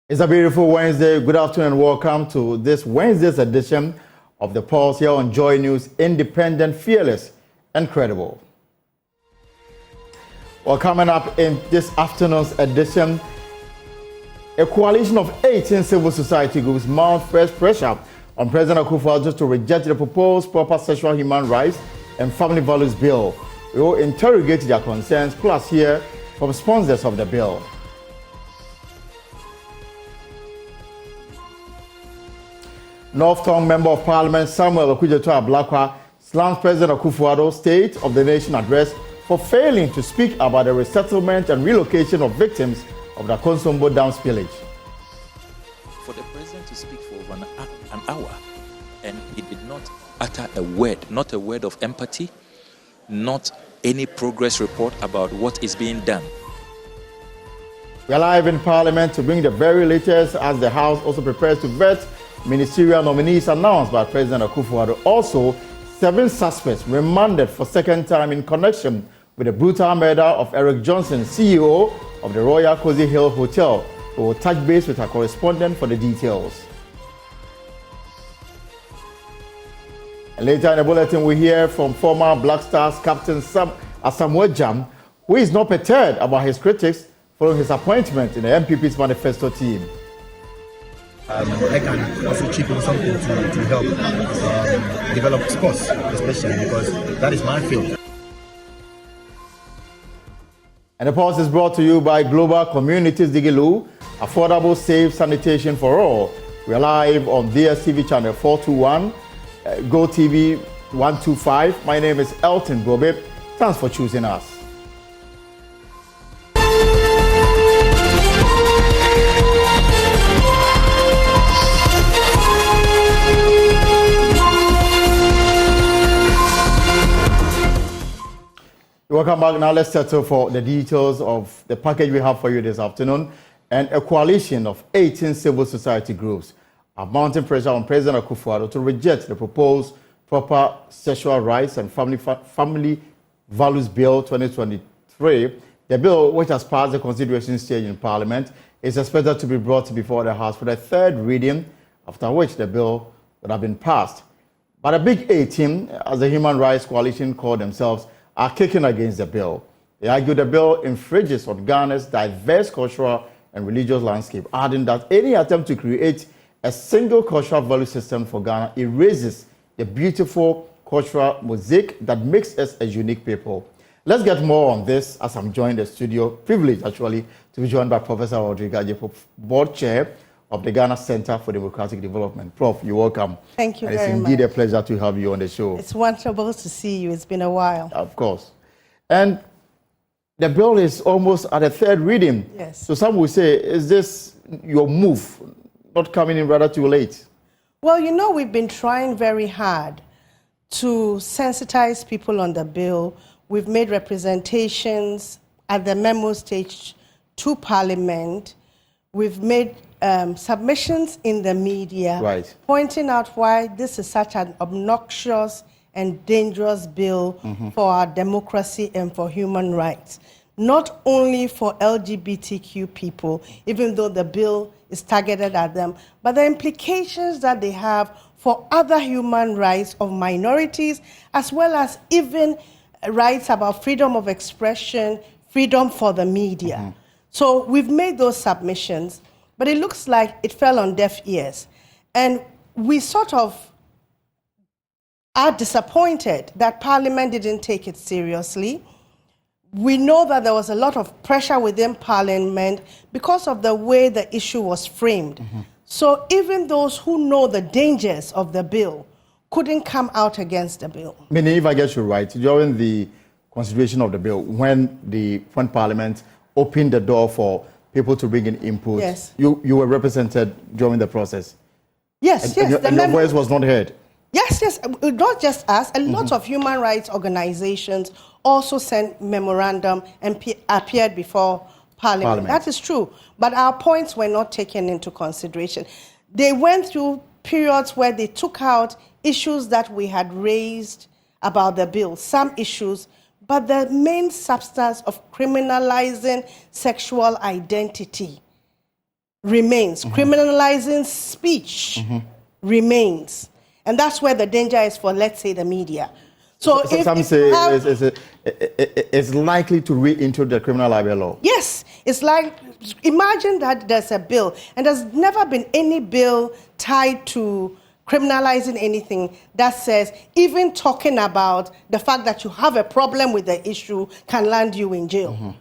It's a beautiful Wednesday. Good afternoon and welcome to this Wednesday's edition of the Pulse here on Joy News, independent, fearless, and credible. Well, coming up in this afternoon's edition, a coalition of 18 civil society groups mount fresh pressure on President Akufo-Addo to reject the proposed proper sexual human rights and family values bill. We will interrogate their concerns, plus hear from sponsors of the bill. North Tongue Member of Parliament Samuel Okudzeto-Ablakwa slams President Akufo-Addo's State of the Nation address for failing to speak about the resettlement and relocation of victims of the Konsombo Dam spillage. For the president to speak for over an hour and he did not utter a word, not a word of empathy, not any progress report about what is being done. We are live in Parliament to bring the very latest as the House also prepares to vet ministerial nominees announced by President Akufo-Addo. Also, 7 suspects remanded for second time in connection with the brutal murder of Eric Johnson, CEO of the Royal Cozy Hill Hotel. We will touch base with our correspondent for the details. And later in the bulletin, we hear from former Black Stars captain Asamoah Gyan, who is not perturbed about his critics following his appointment in the MPP's manifesto team. I can also chip in something to help develop sports, especially because that is my field. And the Pulse is brought to you by Global Communities Digilu, affordable, safe sanitation for all. We are live on DSTV channel 421, GoTV 125. My name is Elton Gobe. Thanks for choosing us. Welcome back. Now let's settle for the details of the package we have for you this afternoon. And a coalition of 18 civil society groups are mounting pressure on President Akufo-Addo to reject the proposed proper sexual rights and family values bill 2023. The bill, which has passed the consideration stage in Parliament, is expected to be brought before the House for the third reading, after which the bill would have been passed. But the Big 18, as the Human Rights Coalition call themselves, are kicking against the bill. They argue the bill infringes on Ghana's diverse cultural and religious landscape, adding that any attempt to create a single cultural value system for Ghana erases the beautiful cultural mosaic that makes us a unique people. Let's get more on this as I'm joined the studio, privileged actually, to be joined by Professor Rodrigo Ajepo, Board Chair of the Ghana Center for Democratic Development. Prof, you're welcome. Thank you very much. It's indeed a pleasure to have you on the show. It's wonderful to see you. It's been a while. Of course. And the bill is almost at a third reading. Yes. So some will say, is this your move, not coming in rather too late? Well, you know, we've been trying very hard to sensitize people on the bill. We've made representations at the memo stage to Parliament. We've made submissions in the media, right, pointing out why this is such an obnoxious and dangerous bill for our democracy and for human rights. Not only for LGBTQ people, even though the bill is targeted at them, but the implications that they have for other human rights of minorities, as well as even rights about freedom of expression, freedom for the media. So we've made those submissions, but it looks like it fell on deaf ears. And we sort of are disappointed that Parliament didn't take it seriously. We know that there was a lot of pressure within Parliament because of the way the issue was framed. So even those who know the dangers of the bill couldn't come out against the bill. Meaning, if I get you right, during the consideration of the bill, when Parliament opened the door for people to bring in input, yes, you were represented during the process. Yes, and your voice was not heard. Yes, not just us. A lot of human rights organizations also sent memorandum and appeared before Parliament. That is true. But our points were not taken into consideration. They went through periods where they took out issues that we had raised about the bill, some issues, but the main substance of criminalizing sexual identity remains. Criminalizing speech remains. And that's where the danger is for, let's say, the media. So if some say it's likely to reintroduce the criminal libel law. Yes, it's like, imagine that there's a bill, and there's never been any bill tied to criminalizing anything that says even talking about the fact that you have a problem with the issue can land you in jail.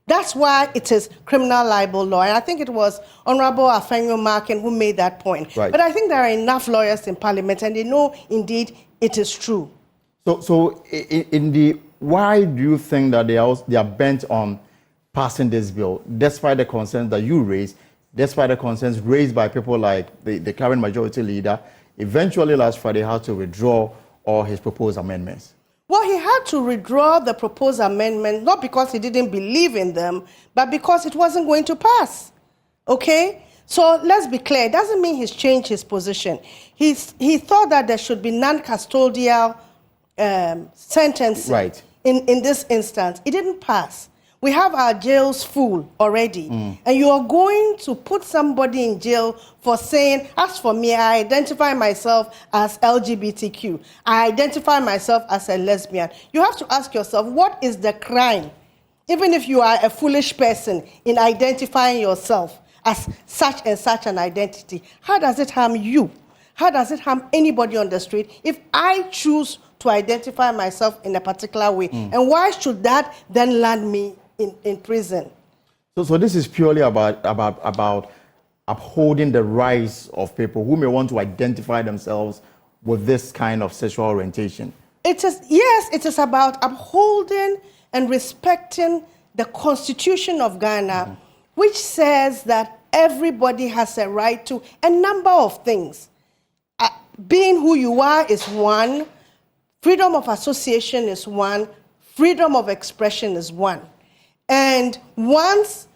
That's why it is criminal libel law. And I think it was Honorable Afenyo Markin who made that point. Right. But I think there are enough lawyers in Parliament, and they know indeed it is true. So why do you think that they are bent on passing this bill, despite the concerns that you raised, despite the concerns raised by people like the current majority leader? Eventually, last Friday, had to withdraw all his proposed amendments. Well, he had to withdraw the proposed amendment, not because he didn't believe in them, but because it wasn't going to pass. Okay? So let's be clear. It doesn't mean he's changed his position. He thought that there should be non-custodial sentencing in this instance. It didn't pass. We have our jails full already. And you are going to put somebody in jail for saying, as for me, I identify myself as LGBTQ. I identify myself as a lesbian. You have to ask yourself, what is the crime? Even if you are a foolish person in identifying yourself as such and such an identity, how does it harm you? How does it harm anybody on the street if I choose to identify myself in a particular way? And why should that then land me in prison? So this is purely about upholding the rights of people who may want to identify themselves with this kind of sexual orientation. It is about upholding and respecting the Constitution of Ghana, which says that everybody has a right to a number of things. Being who you are is one, freedom of association is one, freedom of expression is one. And once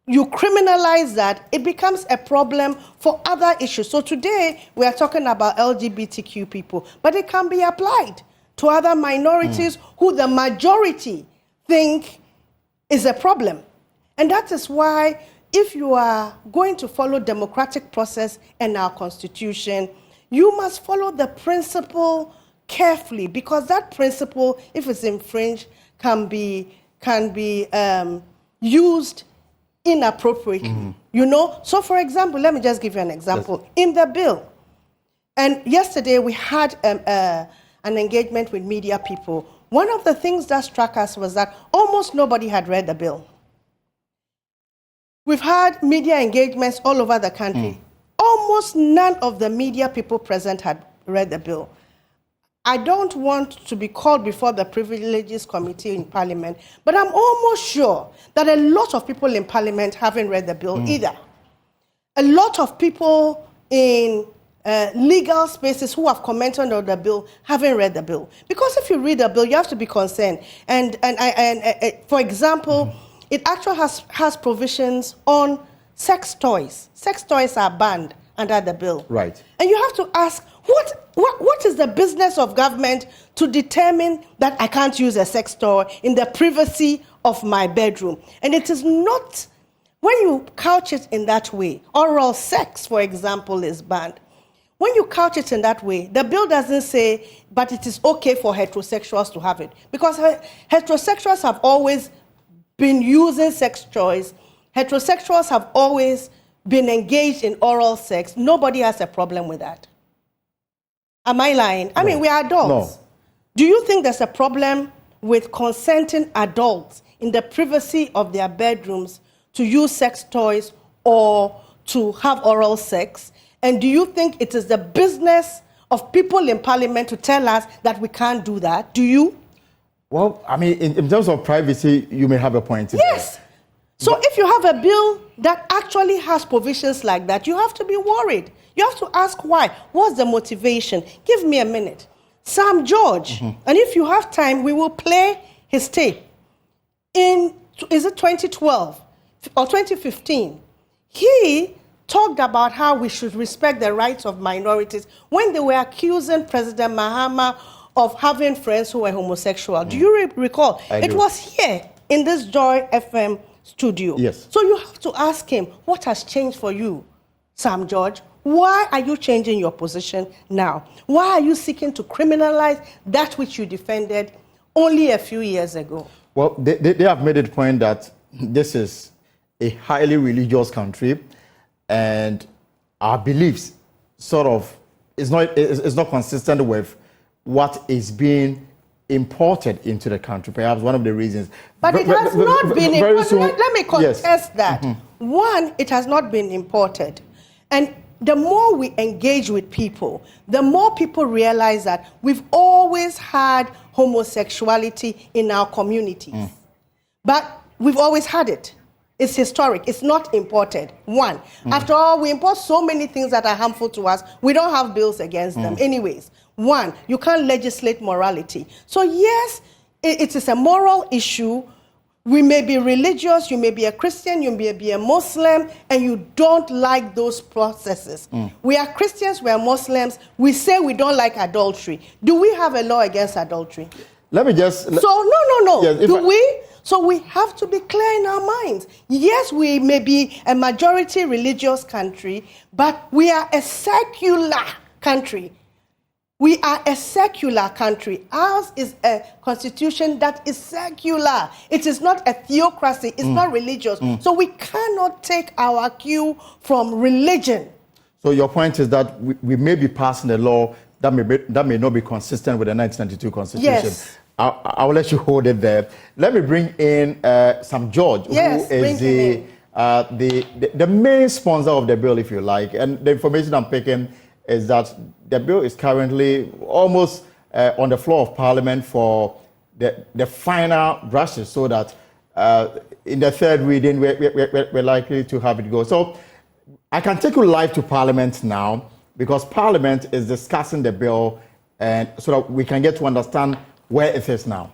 you criminalize that, it becomes a problem for other issues. So today, we are talking about LGBTQ people, but it can be applied to other minorities who the majority think is a problem. And that is why, if you are going to follow democratic process and our Constitution, you must follow the principle carefully, because that principle, if it's infringed, can be used inappropriately. You know? So, for example, let me just give you an example. Yes. In the bill, and yesterday we had an engagement with media people. One of the things that struck us was that almost nobody had read the bill. We've had media engagements all over the country. Almost none of the media people present had read the bill. I don't want to be called before the Privileges Committee in Parliament, but I'm almost sure that a lot of people in Parliament haven't read the bill either. A lot of people in legal spaces who have commented on the bill haven't read the bill. Because if you read the bill, you have to be concerned. And for example, it actually has provisions on sex toys. Sex toys are banned under the bill. Right. And you have to ask, what is the business of government to determine that I can't use a sex toy in the privacy of my bedroom? And it is not, when you couch it in that way, oral sex, for example, is banned. When you couch it in that way, the bill doesn't say, but it is okay for heterosexuals to have it. Because heterosexuals have always been using sex toys. Heterosexuals have always been engaged in oral sex. Nobody has a problem with that. Am I lying? I mean, we are adults. No. Do you think there's a problem with consenting adults in the privacy of their bedrooms to use sex toys or to have oral sex? And do you think it is the business of people in Parliament to tell us that we can't do that? Do you? Well, I mean, in terms of privacy, you may have a point. Yes. So if you have a bill that actually has provisions like that, you have to be worried. You have to ask why. What's the motivation? Give me a minute. Sam George, and if you have time, we will play his tape. Is it 2012 or 2015? He talked about how we should respect the rights of minorities when they were accusing President Mahama of having friends who were homosexual. Do you recall? It was here in this Joy FM studio. Yes. So you have to ask him, what has changed for you, Sam George? Why are you changing your position now? Why are you seeking to criminalize that which you defended only a few years ago? Well, they have made it a point that this is a highly religious country, and our beliefs sort of is not consistent with what is being imported into the country. Perhaps one of the reasons. But it has not been imported. Let me contest yes. that. Mm-hmm. One, it has not been imported. And the more we engage with people, the more people realize that we've always had homosexuality in our communities. But we've always had it. It's historic. It's not imported. One. After all, we import so many things that are harmful to us. We don't have bills against them. Anyways, one, you can't legislate morality. So yes, it is a moral issue. We may be religious, you may be a Christian, you may be a Muslim, and you don't like those processes. We are Christians, we are Muslims. We say we don't like adultery. Do we have a law against adultery? Let me just... So, no. Yes, Do we? So we have to be clear in our minds. Yes, we may be a majority religious country, but we are a secular country. We are a secular country. Ours is a constitution that is secular. It is not a theocracy. It's not religious. So we cannot take our cue from religion. So your point is that we may be passing a law that may not be consistent with the 1992 Constitution. Yes. I'll let you hold it there. Let me bring in Sam George, yes, who is the main sponsor of the bill, if you like. And the information I'm picking is that the bill is currently almost on the floor of Parliament for the final brushes, so that in the third reading we're likely to have it go. So I can take you live to Parliament now, because Parliament is discussing the bill, and so that we can get to understand where it is now.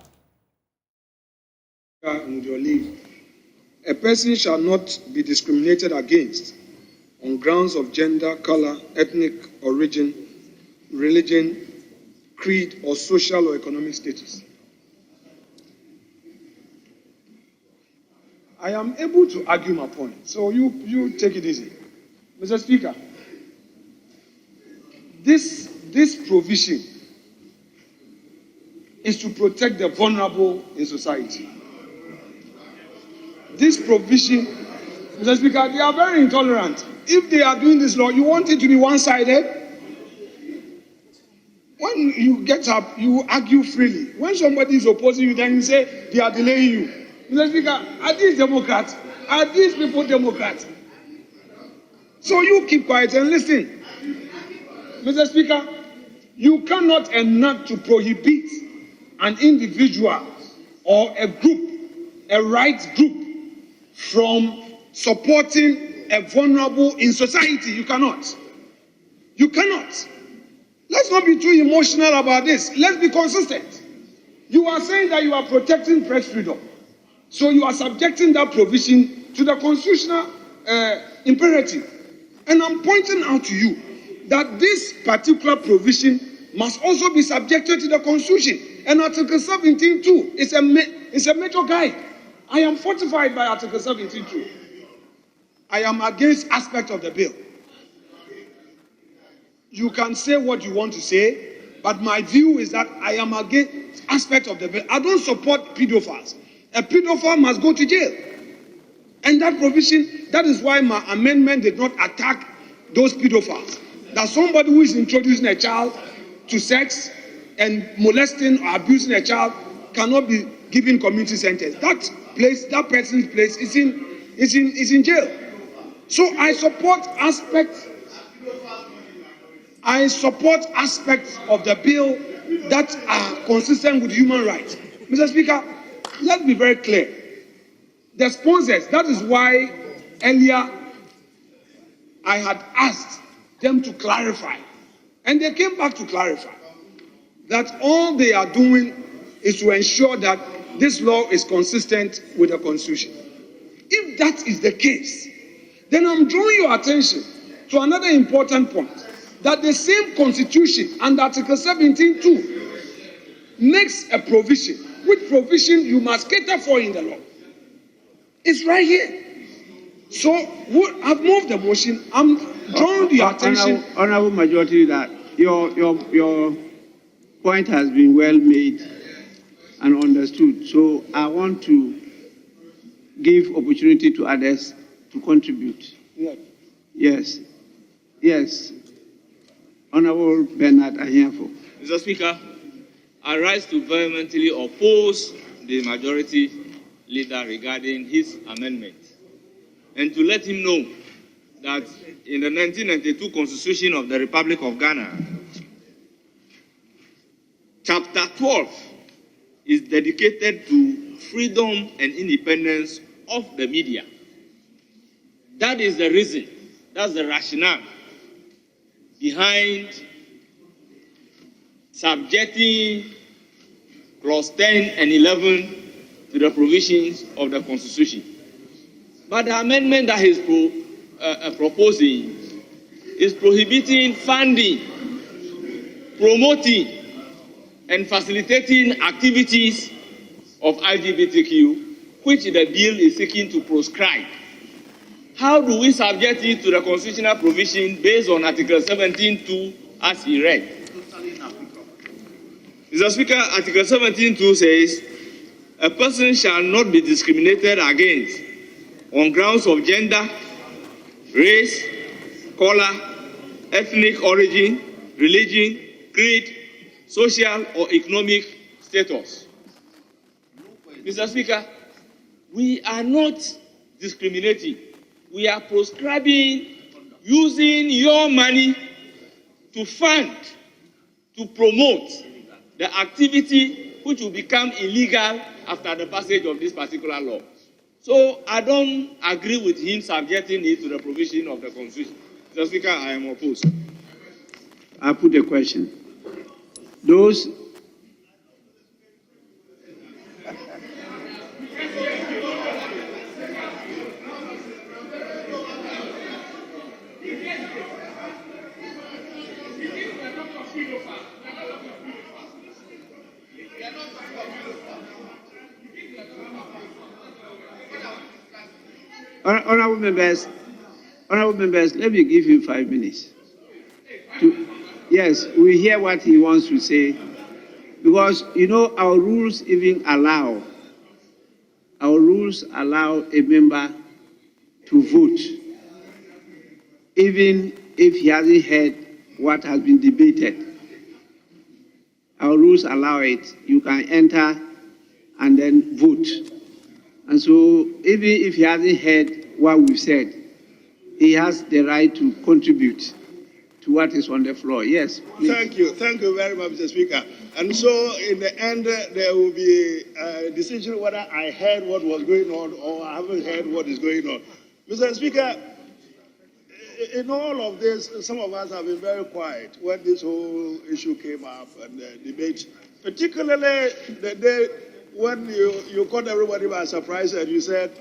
A person shall not be discriminated against on grounds of gender, color, ethnic origin, religion, creed, or social or economic status. I am able to argue my point, so you take it easy. Mr. Speaker, this provision is to protect the vulnerable in society. This provision, Mr. Speaker, they are very intolerant. If they are doing this law, you want it to be one-sided? When you get up, you argue freely. When somebody is opposing you, then you say they are delaying you. Mr. Speaker, are these Democrats? Are these people Democrats? So you keep quiet and listen. Mr. Speaker, you cannot enact to prohibit an individual or a group, a rights group, from supporting a vulnerable in society. You cannot. You cannot. Let's not be too emotional about this. Let's be consistent. You are saying that you are protecting press freedom. So you are subjecting that provision to the constitutional imperative. And I'm pointing out to you that this particular provision must also be subjected to the Constitution. And Article 17.2 is a major guide. I am fortified by Article 17.2. I am against aspects of the bill. You can say what you want to say, but my view is that I am against aspects of the bill. I don't support pedophiles. A pedophile must go to jail. And that provision, that is why my amendment did not attack those pedophiles. That somebody who is introducing a child to sex and molesting or abusing a child cannot be given community sentence. That person's place is in jail. So I support aspects of the bill that are consistent with human rights. Mr. Speaker, let's be very clear. The sponsors, that is why earlier I had asked them to clarify, and they came back to clarify that all they are doing is to ensure that this law is consistent with the Constitution. If that is the case, then I'm drawing your attention to another important point, that the same Constitution under Article 17.2 makes a provision, which provision you must cater for in the law. It's right here. So I've moved the motion. I'm drawing the attention. Honorable Majority Leader, your point has been well made and understood. So I want to give opportunity to others to contribute. Yeah. Yes. Honorable Bernard Ahiafo. Mr. Speaker, I rise to vehemently oppose the majority leader regarding his amendment and to let him know that in the 1992 Constitution of the Republic of Ghana, Chapter 12 is dedicated to freedom and independence of the media. That is the reason, that's the rationale behind subjecting clause 10 and 11 to the provisions of the Constitution. But the amendment that he's proposing is prohibiting funding, promoting, and facilitating activities of LGBTQ, which the bill is seeking to proscribe. How do we subject it to the constitutional provision based on Article 17.2 as he read? Mr. Speaker, Article 17.2 says, a person shall not be discriminated against on grounds of gender, race, color, ethnic origin, religion, creed, social or economic status. Mr. Speaker, we are not discriminating. We are proscribing using your money to fund, to promote the activity which will become illegal after the passage of this particular law. So I don't agree with him subjecting it to the provision of the Constitution. Mr. Speaker, I am opposed. I put a question. Those Honorable members, let me give him 5 minutes. Yes, we hear what he wants to say, because, our rules even allow a member to vote, even if he hasn't heard what has been debated. Our rules allow it. You can enter and then vote. And so, even if he hasn't heard what we've said, he has the right to contribute to what is on the floor. Yes, please. Thank you very much, Mr. Speaker. And so, in the end, there will be a decision whether I heard what was going on or I haven't heard what is going on. Mr. Speaker, in all of this, some of us have been very quiet when this whole issue came up and the debate, particularly the day when you caught everybody by surprise and you said,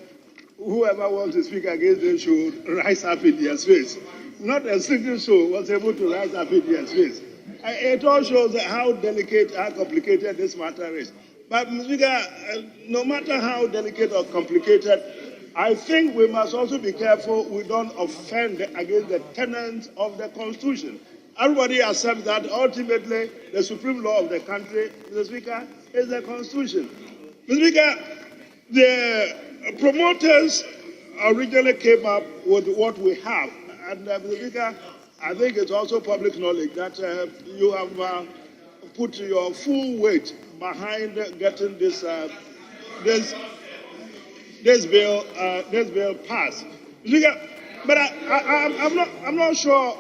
whoever wants to speak against them should rise up in their space. Not a single soul was able to rise up in their space. It all shows how delicate, how complicated this matter is. But, Mr. Speaker, no matter how delicate or complicated, I think we must also be careful we don't offend against the tenets of the Constitution. Everybody accepts that ultimately the supreme law of the country, Mr. Speaker, is the Constitution. Mr. Speaker, the promoters originally came up with what we have. And Mr. Speaker, I think it's also public knowledge that you have put your full weight behind getting this bill passed. Mr. Speaker, but I'm not sure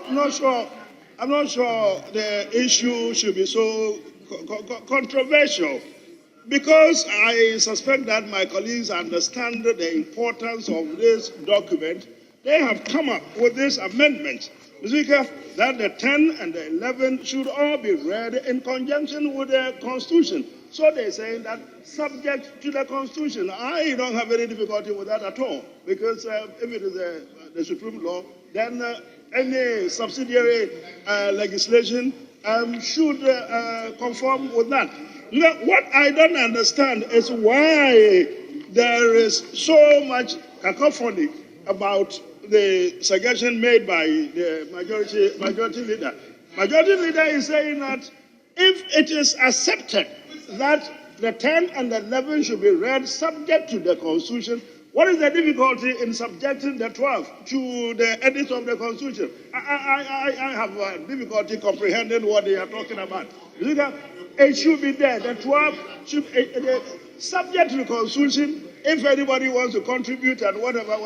the issue should be so controversial, because I suspect that my colleagues understand the importance of this document. They have come up with this amendment, Mr. Speaker, that the 10 and the 11 should all be read in conjunction with the Constitution. So they're saying that subject to the Constitution. I don't have any difficulty with that at all, because if it is the supreme law, then any subsidiary legislation should conform with that. What I don't understand is why there is so much cacophony about the suggestion made by the majority leader. Majority leader is saying that if it is accepted that the 10 and 11 should be read subject to the Constitution, what is the difficulty in subjecting the 12 to the edit of the Constitution? I have difficulty comprehending what they are talking about. It should be there. The 12 should be subject to the Constitution. If anybody wants to contribute and whatever,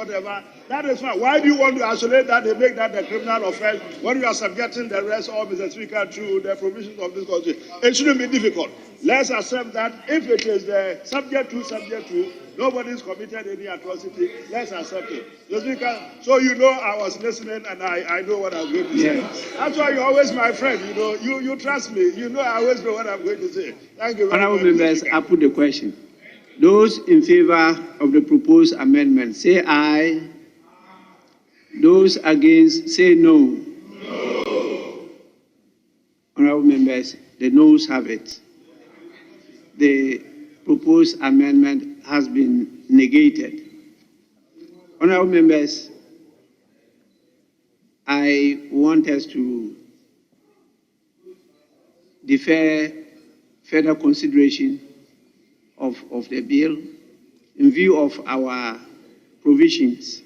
that is fine. Why do you want to isolate that and make that a criminal offense when you are subjecting the rest of Mr. Speaker to the provisions of this Constitution? It shouldn't be difficult. Let's accept that if it is the subject to, nobody's committed any atrocity. Let's accept it. Mr. Speaker, so you know I was listening and I know what I'm going to say. That's why you're always my friend. You know, you trust me. You know I always know what I'm going to say. Thank you very much. Honourable members, I put the question. Those in favor of the proposed amendment, say aye. Those against, say no. No. Honourable members, the noes have it. The proposed amendment has been negated. Honourable members, I want us to defer further consideration of the bill in view of our provisions.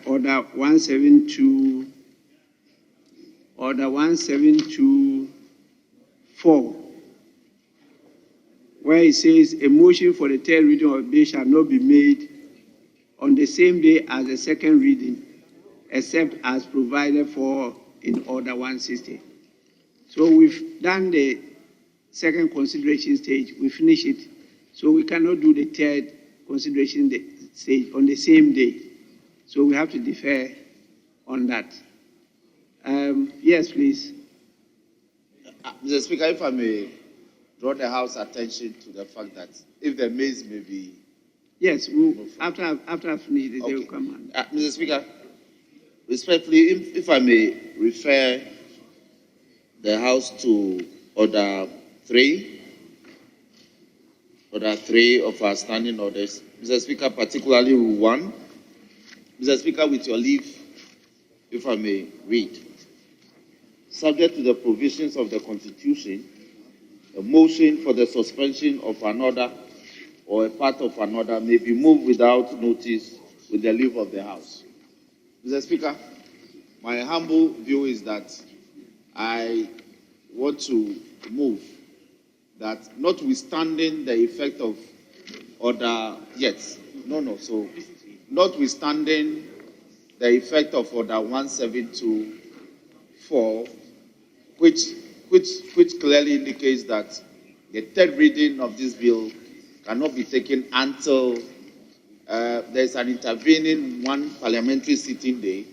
Order 1724, where it says a motion for the third reading of the bill shall not be made on the same day as the second reading, except as provided for in Order 160. So we've done the second consideration stage, we finish it, so we cannot do the third consideration stage on the same day. So we have to defer on that. Yes, please. Mr. Speaker, if I may draw the House attention to the fact that if the maize may be... Yes, after I finish, they will come on. Mr. Speaker, respectfully, if I may refer the House to Order 3 of our standing orders. Mr. Speaker, particularly Rule 1. Mr. Speaker, with your leave, if I may read. Subject to the provisions of the Constitution, a motion for the suspension of an order or a part of an order may be moved without notice with the leave of the House. Mr. Speaker, my humble view is that I want to move that notwithstanding the effect of order, so notwithstanding the effect of Order 1724, which clearly indicates that the third reading of this bill cannot be taken until there's an intervening one parliamentary sitting day.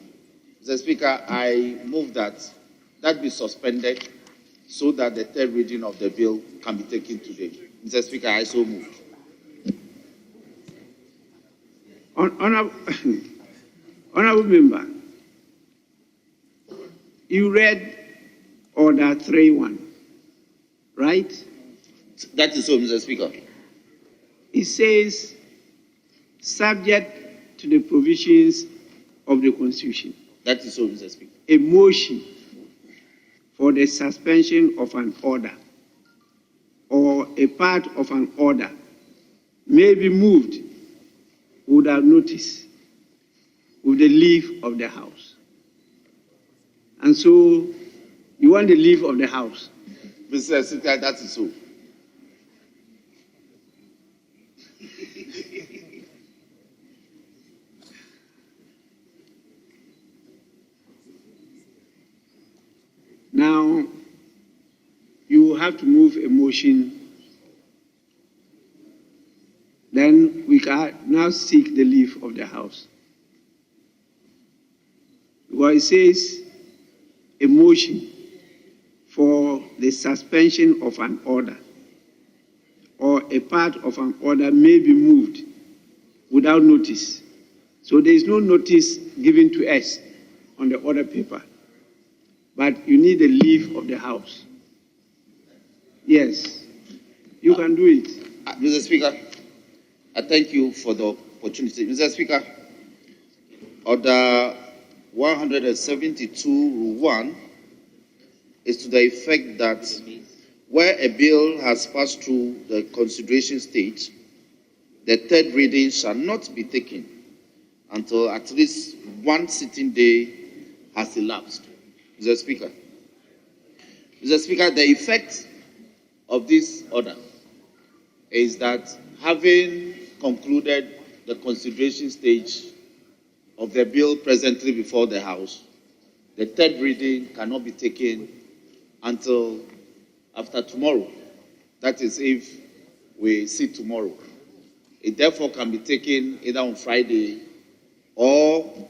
Mr. Speaker, I move that be suspended so that the third reading of the bill can be taken today. Mr. Speaker, I so move. Honourable member, you read Order 3.1, right? That is so, Mr. Speaker. It says, subject to the provisions of the Constitution. That is so, Mr. Speaker. A motion for the suspension of an order or a part of an order may be moved without notice with the leave of the House. And so you want the leave of the House. Mr. Speaker, that is so. Now, you have to move a motion. Then we can now seek the leave of the House. Well, it says a motion for the suspension of an order or a part of an order may be moved without notice. So there is no notice given to us on the order paper. But you need the leave of the House. Yes, you can do it. Mr. Speaker, I thank you for the opportunity. Mr. Speaker, Order 172, Rule 1 is to the effect that where a bill has passed through the consideration stage, the third reading shall not be taken until at least one sitting day has elapsed. Mr. Speaker, the effect of this order is that having concluded the consideration stage of the bill presently before the House, the third reading cannot be taken until after tomorrow. That is, if we sit tomorrow. It therefore can be taken either on Friday or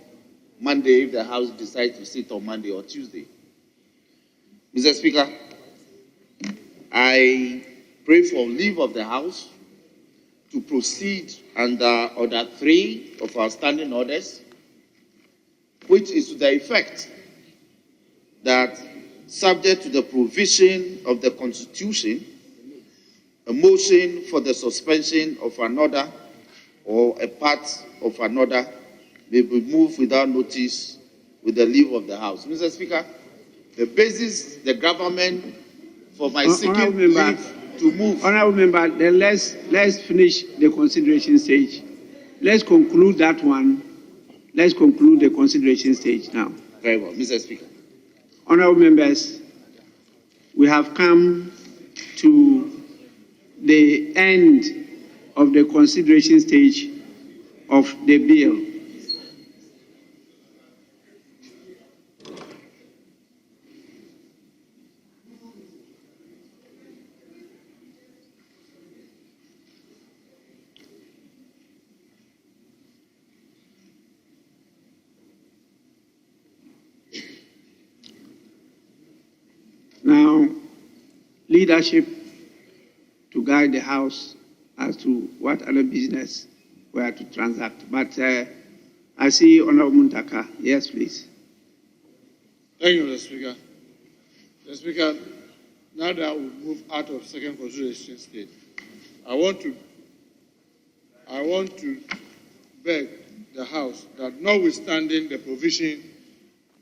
Monday if the House decides to sit on Monday or Tuesday. Mr. Speaker, I pray for leave of the House to proceed under Order 3 of our standing orders, which is to the effect that, subject to the provision of the Constitution, a motion for the suspension of an order or a part of an order may be moved without notice with the leave of the House. Mr. Speaker, the basis, the government, for my seeking leave to move. Honourable Member, then let's finish the consideration stage. Let's conclude that one. Let's conclude the consideration stage now. Very well, Mr. Speaker. Honourable Members, we have come to the end of the consideration stage of the bill. Now, leadership to guide the House as to what other business we are to transact. But I see Honorable Muntaka. Yes, please. Thank you, Mr. Speaker. Mr. Speaker, now that we move out of second consideration stage, I want to beg the House that, notwithstanding the provision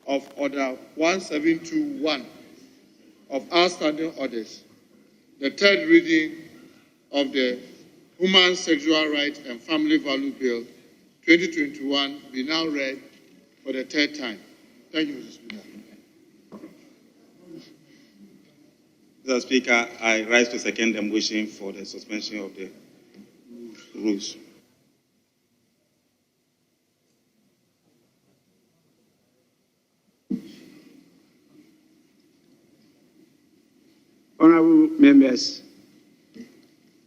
of Order 1721 of our standing orders, the third reading of the Human Sexual Rights and Family Value Bill 2021 be now read for the third time. Thank you, Mr. Speaker. Mr. Speaker, I rise to second the motion for the suspension of the rules. Honourable Members,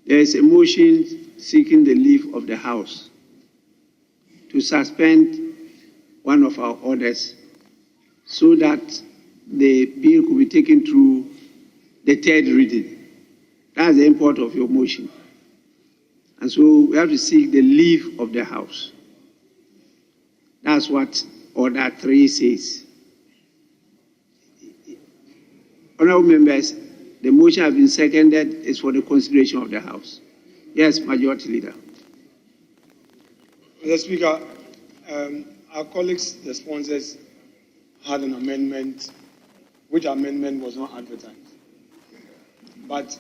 there is a motion seeking the leave of the House to suspend one of our orders so that the bill could be taken through the third reading. That's the import of your motion. And so we have to seek the leave of the House. That's what Order 3 says. Honourable Members, the motion has been seconded. Is for the consideration of the House. Yes, Majority Leader. Mr. Speaker, our colleagues, the sponsors, had an amendment, which amendment was not advertised. But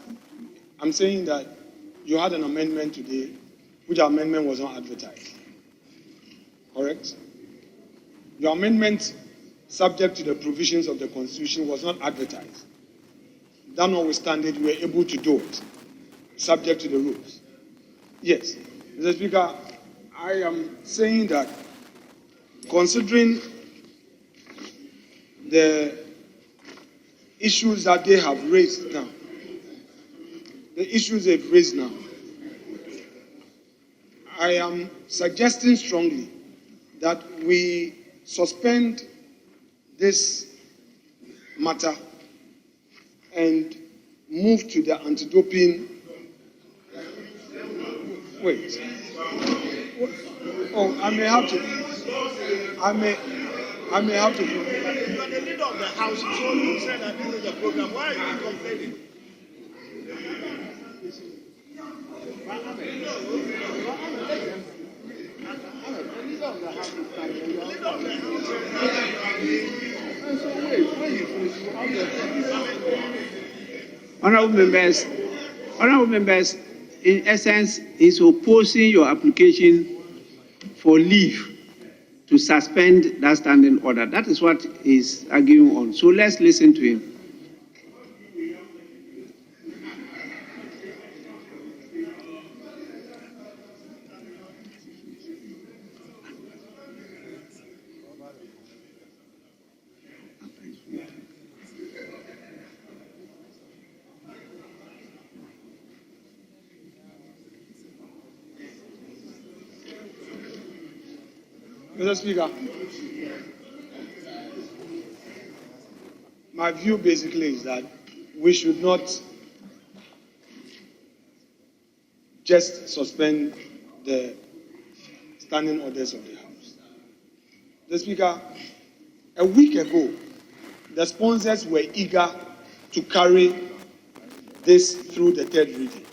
I'm saying that you had an amendment today, which amendment was not advertised. Correct? Your amendment, subject to the provisions of the Constitution, was not advertised. That notwithstanding, you were able to do it, subject to the rules. Yes. Mr. Speaker, I am saying that, considering the issues that they have raised now, I am suggesting strongly that we suspend this matter and move to the anti-doping. Wait. Oh, I may have to. You are the leader of the House, so you said that this is the program. Why are you complaining? Honorable members, in essence, is opposing your application for leave to suspend that standing order. That is what he's arguing on. So let's listen to him. Mr. Speaker, my view basically is that we should not just suspend the standing orders of the House. Mr. Speaker, a week ago, the sponsors were eager to carry this through the third reading.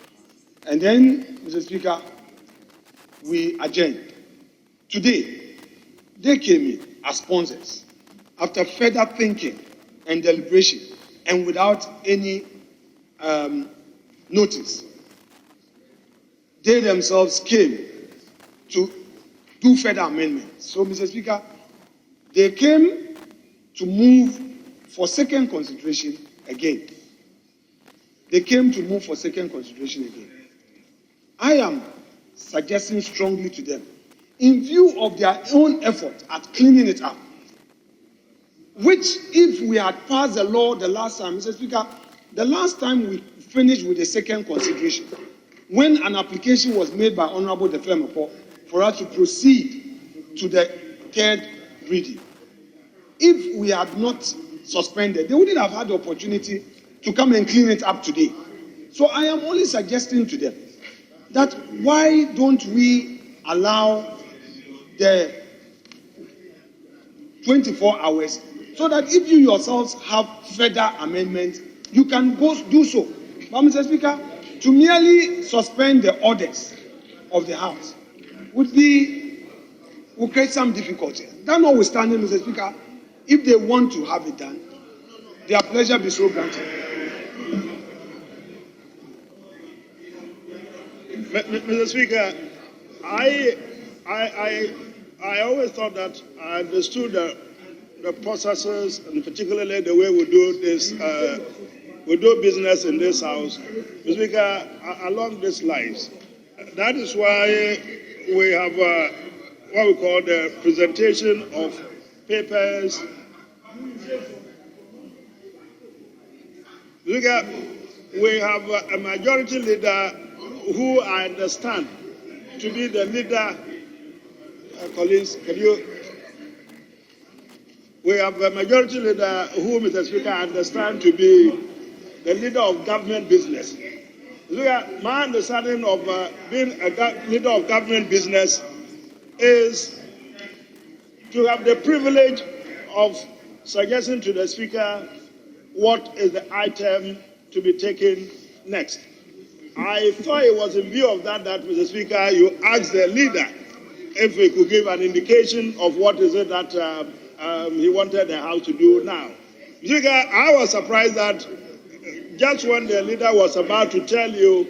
And then, Mr. Speaker, we adjourned. Today, they came in as sponsors after further thinking and deliberation and without any notice. They themselves came to do further amendments. So, Mr. Speaker, they came to move for second consideration again. They came to move for second consideration again. I am suggesting strongly to them, in view of their own effort at cleaning it up, which if we had passed the law the last time, Mr. Speaker, the last time we finished with the second consideration, when an application was made by Honorable Defemepo for us to proceed to the third reading, if we had not suspended, they wouldn't have had the opportunity to come and clean it up today. So I am only suggesting to them that why don't we allow the 24 hours so that if you yourselves have further amendments, you can go do so. But Mr. Speaker, to merely suspend the orders of the House will create some difficulty. That notwithstanding, Mr. Speaker, if they want to have it done, their pleasure be so granted. Mr. Speaker, I always thought that I understood the processes and particularly the way we do this, we do business in this House, Mr. Speaker, along these lines. That is why we have what we call the presentation of papers. Mr. Speaker, we have a majority leader who I understand to be the leader. Colleagues, we have a majority leader who, Mr. Speaker, I understand to be the leader of government business. My understanding of being a leader of government business is to have the privilege of suggesting to the Speaker what is the item to be taken next. I thought it was in view of that, Mr. Speaker, you asked the leader if he could give an indication of what is it that he wanted the House to do now. Mr. Speaker, I was surprised that just when the leader was about to tell you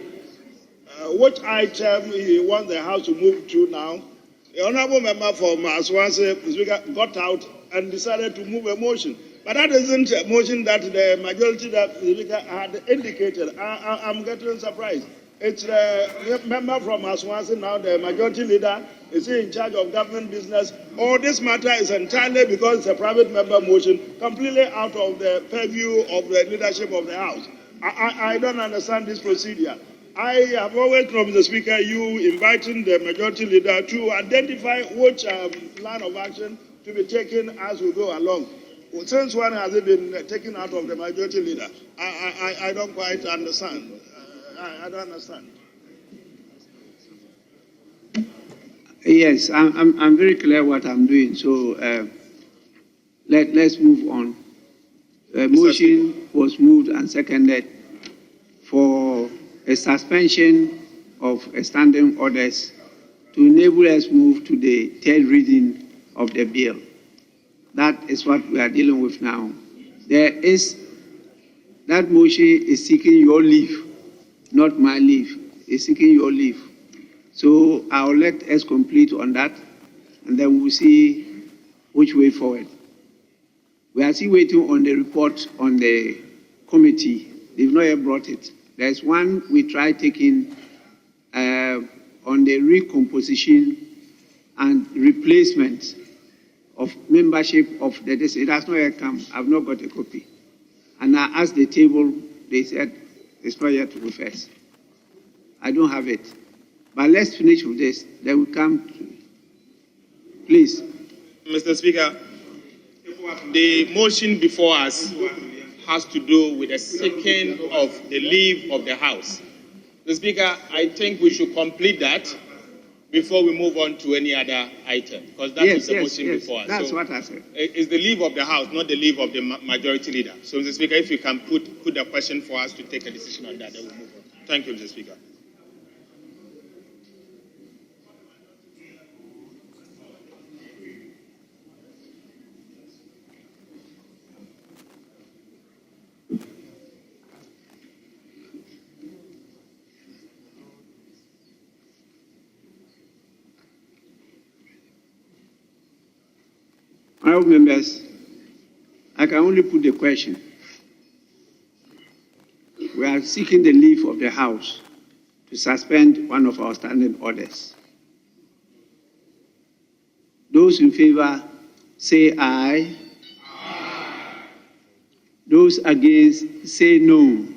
which item he wants the House to move to now, the honourable member from Aswanse, Mr. Speaker, got out and decided to move a motion. But that isn't a motion that the majority that the Speaker had indicated. I'm getting surprised. It's the member from Aswanse now, the majority leader, is in charge of government business. All this matter is entirely because it's a private member motion, completely out of the purview of the leadership of the House. I don't understand this procedure. I have always known, Mr. Speaker, you inviting the majority leader to identify which line of action to be taken as we go along. Since when has it been taken out of the majority leader? I don't quite understand. I don't understand. Yes, I'm very clear what I'm doing. So let's move on. The motion was moved and seconded for a suspension of standing orders to enable us move to the third reading of the bill. That is what we are dealing with now. That motion is seeking your leave, not my leave. It's seeking your leave. So I'll let us complete on that, and then we'll see which way forward. We are still waiting on the report on the committee. They've not yet brought it. There's one we tried taking on the recomposition and replacement of membership of the district. It has not yet come. I've not got a copy. And I asked the table, they said it's not yet reversed. I don't have it. But let's finish with this, then we come to, please. Mr. Speaker, the motion before us has to do with the seeking of the leave of the House. Mr. Speaker, I think we should complete that before we move on to any other item, because that is the motion before us. That's what I said. It's the leave of the House, not the leave of the majority leader. So, Mr. Speaker, if you can put the question for us to take a decision on that, then we'll move on. Thank you, Mr. Speaker. Honourable members, I can only put the question. We are seeking the leave of the House to suspend one of our standing orders. Those in favor say aye. Aye. Those against say no.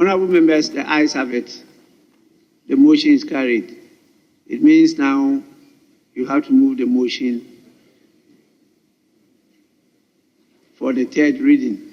Honourable members, the ayes have it. The motion is carried. It means now you have to move the motion for the third reading.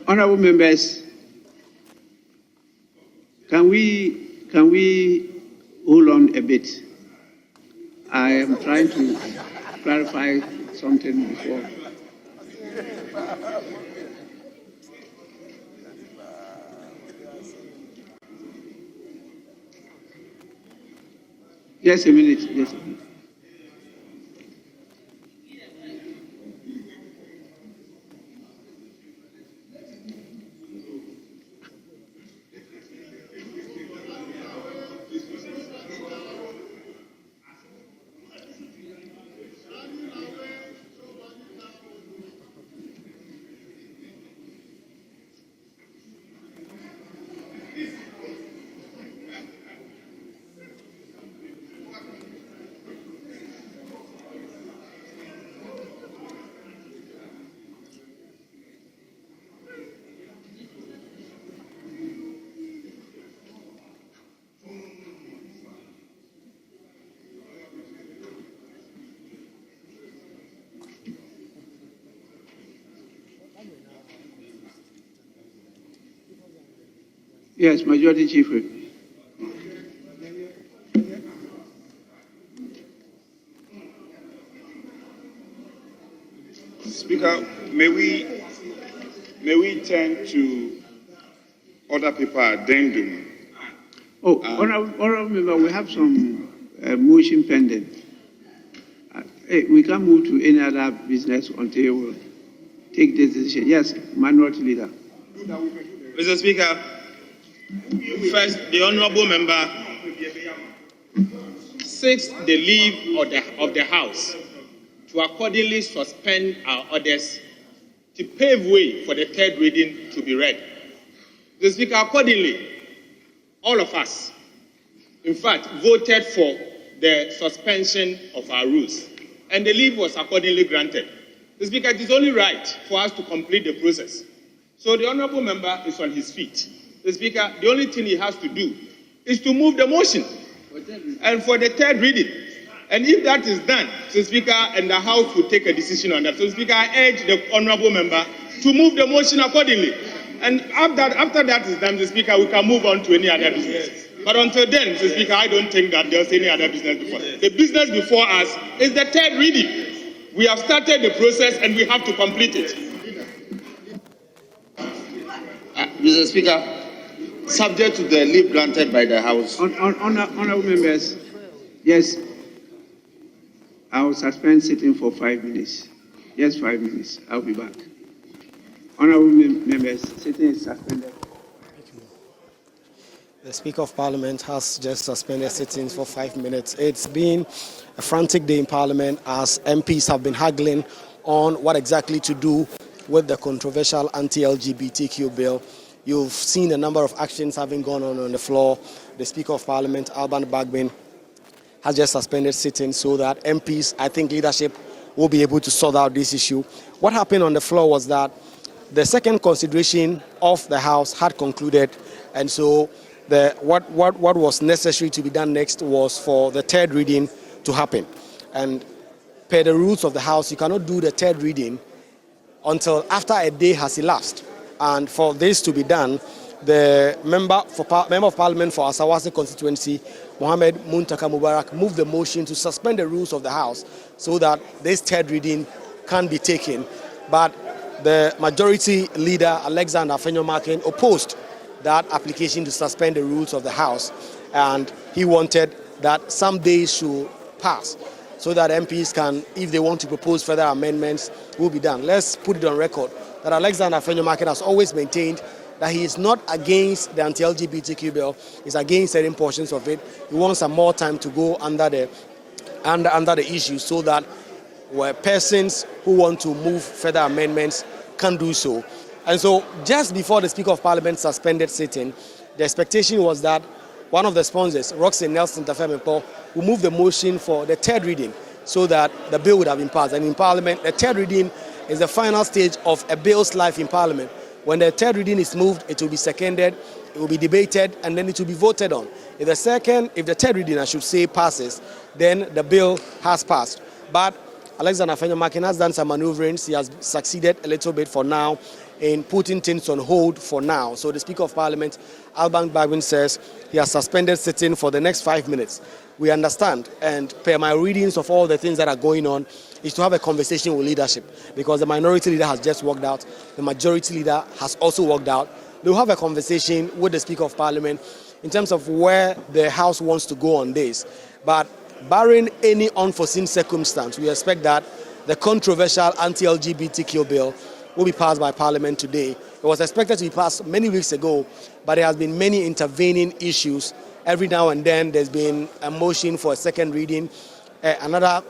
Honourable members, can we hold on a bit? I am trying to clarify something before. Just a minute. Just a minute. Yes, Majority Chief Whip. Speaker, may we turn to other people addendum? Oh, honourable member, we have some motion pending. We can't move to any other business until we take this decision. Yes, Minority Leader. Mr. Speaker, first, the honourable member seeks the leave of the House to accordingly suspend our orders to pave way for the third reading to be read. Mr. Speaker, accordingly, all of us, in fact, voted for the suspension of our rules. and the leave was accordingly granted. Mr. Speaker, it is only right for us to complete the process. So the honourable member is on his feet. Mr. Speaker, the only thing he has to do is to move the motion and for the third reading. And if that is done, Mr. Speaker, and the House will take a decision on that. So, Mr. Speaker, I urge the honourable member to move the motion accordingly. And after that is done, Mr. Speaker, we can move on to any other business. But until then, Mr. Speaker, I don't think that there's any other business before. The business before us is the third reading. We have started the process and we have to complete it. Mr. Speaker, subject to the leave granted by the House. Honourable members, yes, I will suspend sitting for 5 minutes. Yes, 5 minutes. I'll be back. Honourable members, sitting is suspended. The Speaker of Parliament has just suspended sittings for 5 minutes. It's been a frantic day in Parliament as MPs have been haggling on what exactly to do with the controversial anti-LGBTQ bill. You've seen a number of actions having gone on the floor. The Speaker of Parliament, Alban Bagbin, has just suspended sittings so that MPs, I think leadership, will be able to sort out this issue. What happened on the floor was that the second consideration of the House had concluded, and so what was necessary to be done next was for the third reading to happen. And per the rules of the House, you cannot do the third reading until after a day has elapsed. And for this to be done, the member of Parliament for Asawase constituency, Mohammed Muntaka Mubarak, moved the motion to suspend the rules of the House so that this third reading can be taken. But the majority leader, Alexander Afenyo-Markin, opposed that application to suspend the rules of the House, and he wanted that some days should pass so that MPs can, if they want to propose further amendments, will be done. Let's put it on record that Alexander Afenyo-Markin has always maintained that he is not against the anti-LGBTQ bill, he's against certain portions of it. He wants some more time to go under the issue so that where persons who want to move further amendments can do so. And so just before the Speaker of Parliament suspended sitting, the expectation was that one of the sponsors, Roxanne Nelson Tafempo, will move the motion for the third reading so that the bill would have been passed. And in Parliament, the third reading is the final stage of a bill's life in Parliament. When the third reading is moved, it will be seconded, it will be debated, and then it will be voted on. If the third reading, I should say, passes, then the bill has passed. But Alexander Afenyo-Markin has done some maneuverings. He has succeeded a little bit for now in putting things on hold for now. So the Speaker of Parliament, Alban Bagbin, says he has suspended sitting for the next 5 minutes. We understand, and per my readings of all the things that are going on, is to have a conversation with leadership, because the minority leader has just walked out, the majority leader has also walked out. They'll have a conversation with the Speaker of Parliament in terms of where the House wants to go on this. But barring any unforeseen circumstance, we expect that the controversial anti-LGBTQ bill will be passed by Parliament today. It was expected to be passed many weeks ago, but there has been many intervening issues. Every now and then there's been a motion for a second reading, another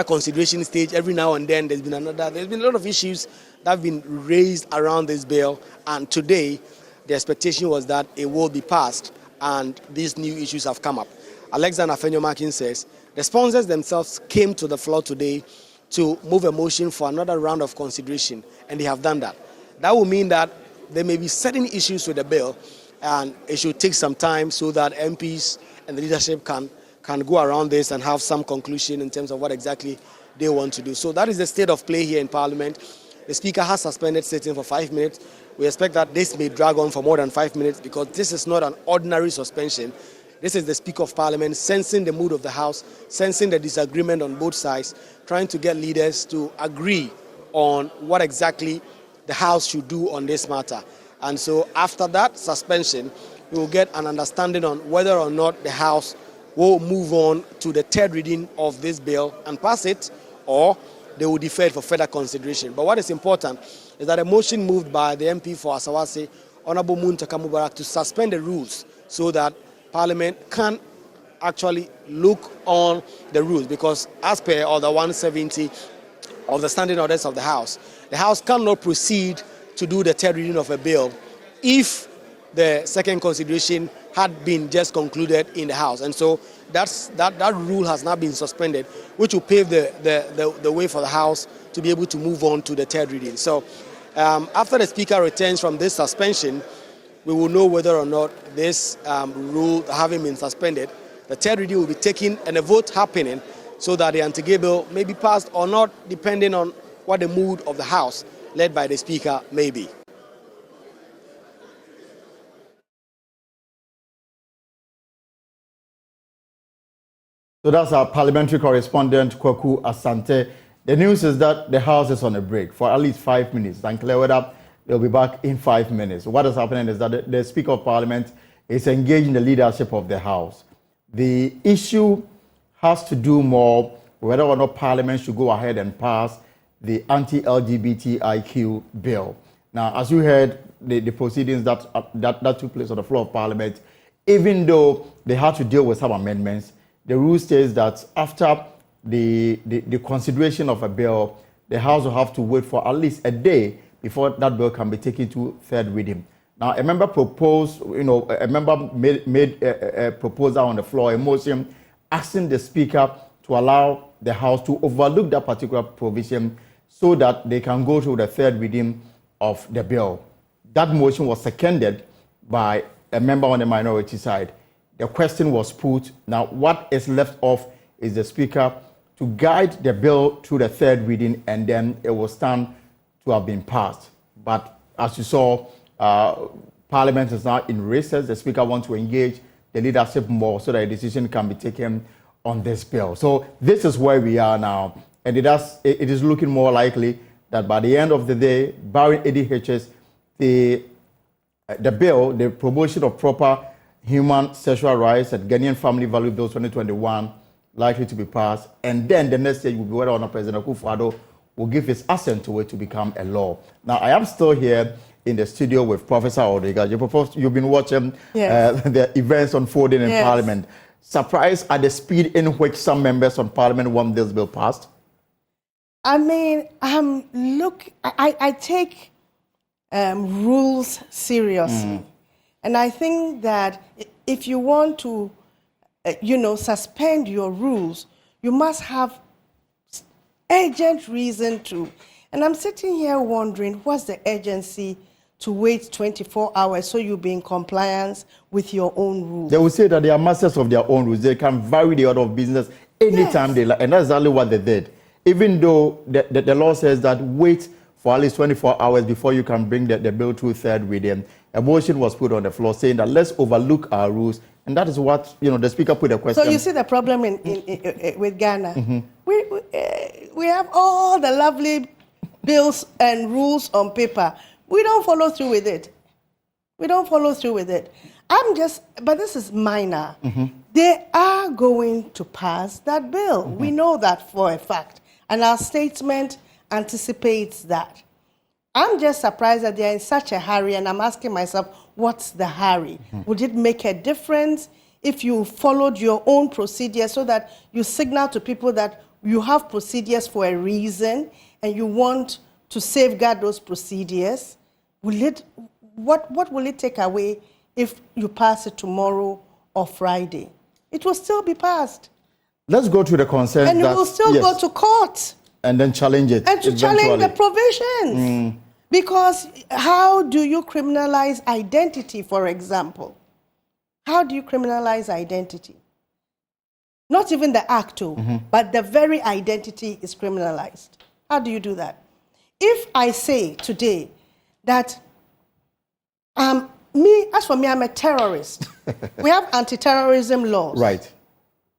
consideration stage. Every now and then there's been a lot of issues that have been raised around this bill, and today the expectation was that it will be passed and these new issues have come up. Alexander Afenyo-Markin says the sponsors themselves came to the floor today to move a motion for another round of consideration, and they have done that. That will mean that there may be certain issues with the bill, and it should take some time so that MPs and the leadership can go around this and have some conclusion in terms of what exactly they want to do. So that is the state of play here in Parliament. The Speaker has suspended sitting for 5 minutes. We expect that this may drag on for more than 5 minutes because this is not an ordinary suspension. This is the Speaker of Parliament sensing the mood of the House, sensing the disagreement on both sides, trying to get leaders to agree on what exactly the House should do on this matter. And so after that suspension, we will get an understanding on whether or not the House will move on to the third reading of this bill and pass it, or they will defer it for further consideration. But what is important is that a motion moved by the MP for Asawase, Honorable Muntaka Mubarak, to suspend the rules so that Parliament can actually look on the rules, because as per Order 170 of the Standing Orders of the House cannot proceed to do the third reading of a bill if the second consideration had been just concluded in the House. And so that rule has now been suspended, which will pave the way for the House to be able to move on to the third reading. So after the Speaker returns from this suspension, we will know whether or not this rule having been suspended, the third reading will be taken and a vote happening so that the anti-gay bill may be passed or not, depending on what the mood of the House, led by the Speaker, may be. So that's our parliamentary correspondent, Kwaku Asante. The news is that the House is on a break for at least 5 minutes. It's unclear whether they'll be back in 5 minutes. What is happening is that the Speaker of Parliament is engaging the leadership of the House. The issue has to do more whether or not Parliament should go ahead and pass the Anti-LGBTIQ bill. Now, as you heard, the proceedings that took place on the floor of Parliament, even though they had to deal with some amendments, the rule states that after the consideration of a bill, the House will have to wait for at least a day before that bill can be taken to third reading. Now, a member proposed, a member made a proposal on the floor, a motion asking the Speaker to allow the House to overlook that particular provision so that they can go through the third reading of the bill. That motion was seconded by a member on the minority side. The question was put. Now, what is left off is the Speaker to guide the bill through the third reading, and then it will stand to have been passed. But as you saw, Parliament is now in recess. The Speaker wants to engage the leadership more so that a decision can be taken on this bill. So this is where we are now, and it is looking more likely that by the end of the day, barring any hitches, the bill, the promotion of proper human sexual rights and Ghanaian Family Value Bill 2021, likely to be passed, and then the next stage will be whether or not President Akufo-Addo will give his assent to it to become a law. Now, I am still here in the studio with Professor Odega. You've been watching the events unfolding in Parliament. Surprised at the speed in which some members of Parliament want this bill passed? I mean, I take rules seriously. And I think that if you want to, suspend your rules, you must have urgent reason to. And I'm sitting here wondering, what's the urgency to wait 24 hours so you'll be in compliance with your own rules? They will say that they are masters of their own rules. They can vary the order of business anytime they like. And that's exactly what they did. Even though the law says that wait for at least 24 hours before you can bring the bill to third reading, a motion was put on the floor saying that let's overlook our rules. And that is what, the Speaker put a question. So you see the problem with Ghana. We have all the lovely bills and rules on paper. We don't follow through with it. But this is minor. They are going to pass that bill. We know that for a fact. And our statement anticipates that. I'm just surprised that they're in such a hurry, and I'm asking myself, what's the hurry? Would it make a difference if you followed your own procedures so that you signal to people that you have procedures for a reason and you want to safeguard those procedures? What will it take away if you pass it tomorrow or Friday? It will still be passed. Let's go to the concerns. And it will still go to court. And then challenge it. And to challenge the provisions. Because how do you criminalize identity, for example? How do you criminalize identity? Not even the act, but the very identity is criminalized. How do you do that? If I say today that I'm a terrorist, we have anti-terrorism laws. Right.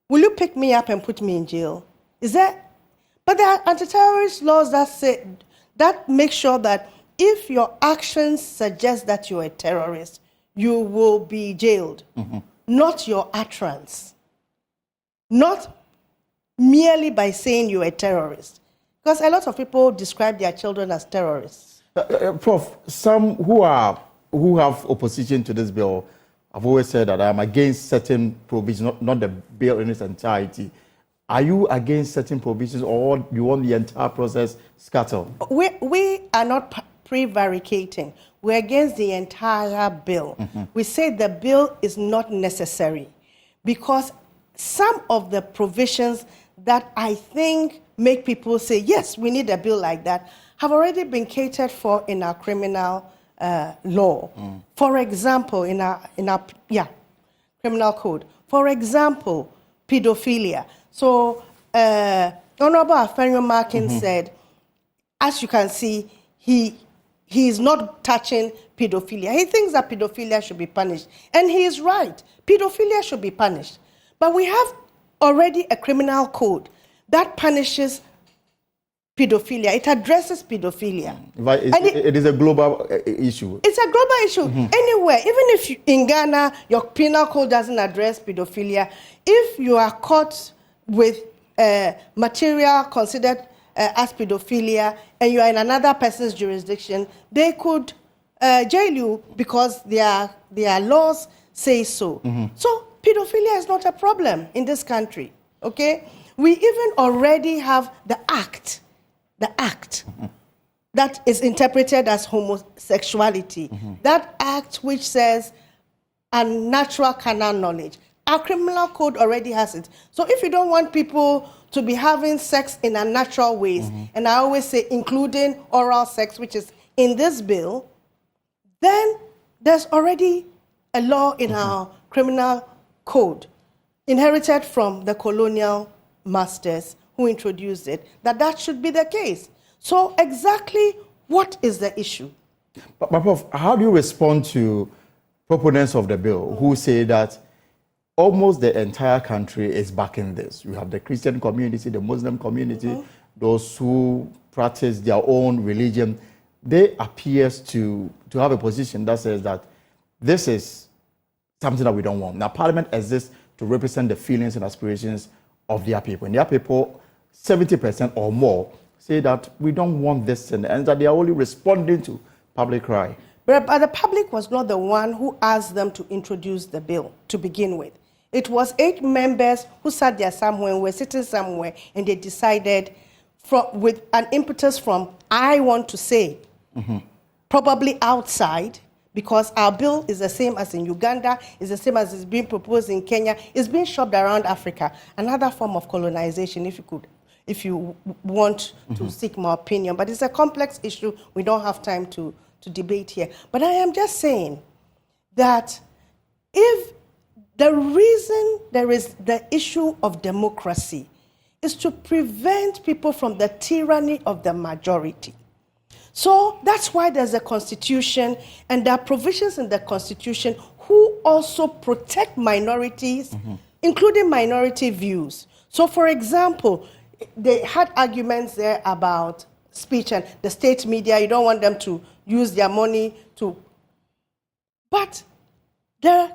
Will you pick me up and put me in jail? But there are anti-terrorist laws that make sure that if your actions suggest that you're a terrorist, you will be jailed, not your utterance. Not merely by saying you're a terrorist. Because a lot of people describe their children as terrorists. Prof, some who have opposition to this bill have always said that I'm against certain provisions, not the bill in its entirety. Are you against certain provisions, or you want the entire process scattered? We are not prevaricating. We're against the entire bill. We say the bill is not necessary because some of the provisions that I think make people say, yes, we need a bill like that, have already been catered for in our criminal law. For example, in our criminal code. For example, pedophilia. So, Honorable Afenyo Markin said, as you can see, he is not touching pedophilia. He thinks that pedophilia should be punished. And he is right. Pedophilia should be punished. But we have already a criminal code that punishes pedophilia. It addresses pedophilia. But it is a global issue. It's a global issue. Anywhere, even if in Ghana, your penal code doesn't address pedophilia, if you are caught with material considered as pedophilia and you are in another person's jurisdiction, they could jail you because their laws say so. So pedophilia is not a problem in this country, okay? We even already have the act that is interpreted as homosexuality. That act which says unnatural carnal knowledge. Our criminal code already has it. So if you don't want people to be having sex in unnatural ways, and I always say including oral sex, which is in this bill, then there's already a law in our criminal code, inherited from the colonial masters who introduced it, that should be the case. So exactly what is the issue? But Prof, how do you respond to proponents of the bill who say that almost the entire country is backing this? You have the Christian community, the Muslim community, those who practice their own religion. They appear to have a position that says that this is something that we don't want. Now, Parliament exists to represent the feelings and aspirations of their people. And their people, 70% or more, say that we don't want this and that they are only responding to public cry. But the public was not the one who asked them to introduce the bill to begin with. It was 8 members who sat there somewhere, were sitting somewhere, and they decided with an impetus from, I want to say, probably outside, because our bill is the same as in Uganda, is the same as is being proposed in Kenya, it's being shopped around Africa. Another form of colonization, if you want to seek more opinion. But it's a complex issue. We don't have time to debate here. But I am just saying that if the reason there is the issue of democracy is to prevent people from the tyranny of the majority. So that's why there's a constitution, and there are provisions in the constitution who also protect minorities, including minority views. So for example, they had arguments there about speech and the state media. You don't want them to use their money to... But the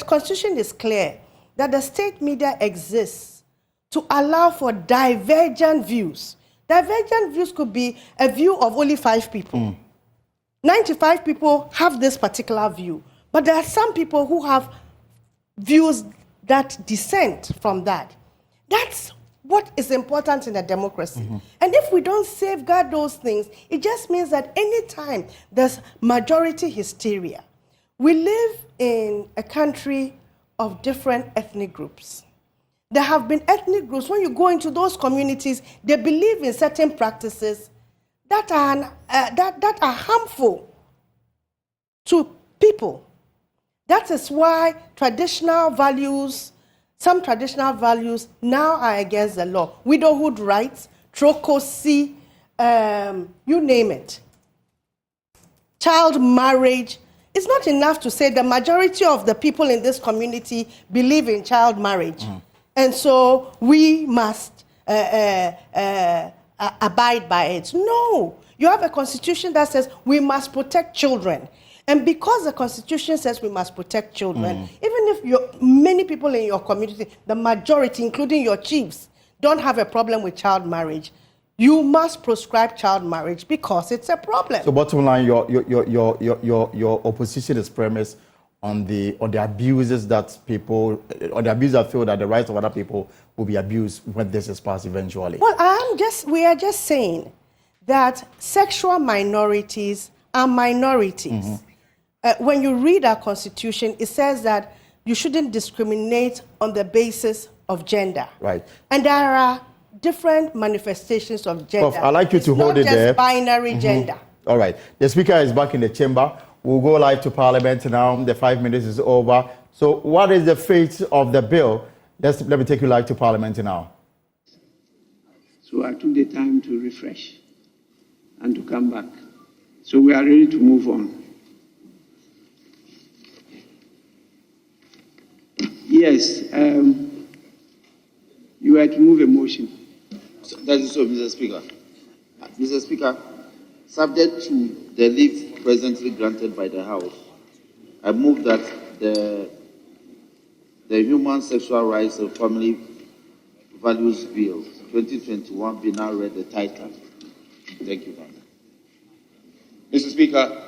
constitution is clear that the state media exists to allow for divergent views. Divergent views could be a view of only 5 people. 95 people have this particular view, but there are some people who have views that dissent from that. That's what is important in a democracy. And if we don't safeguard those things, it just means that anytime there's majority hysteria, we live in a country of different ethnic groups. There have been ethnic groups, when you go into those communities, they believe in certain practices that are harmful to people. That is why some traditional values now are against the law. Widowhood rights, trokosi, you name it. Child marriage. It's not enough to say the majority of the people in this community believe in child marriage. And so we must abide by it. No. You have a constitution that says we must protect children. And because the constitution says we must protect children, even if many people in your community, the majority, including your chiefs, don't have a problem with child marriage, you must proscribe child marriage because it's a problem. So bottom line, your opposition is premised on the abuses that people, on the abuse that feel that the rights of other people will be abused when this is passed eventually. Well, we are just saying that sexual minorities are minorities. When you read our constitution, it says that you shouldn't discriminate on the basis of gender. Right. And there are different manifestations of gender. Prof, I'd like you to hold it there. It's not just binary gender. All right. The Speaker is back in the chamber. We'll go live to Parliament now. The 5 minutes is over. So what is the fate of the bill? Let me take you live to Parliament now. So I took the time to refresh and to come back. So we are ready to move on. Yes, you are to move a motion. That is so, Mr. Speaker. Mr. Speaker, subject to the leave presently granted by the House, I move that the Human Sexual Rights and Family Values Bill 2021 be now read the title. Thank you, Madam. Mr. Speaker,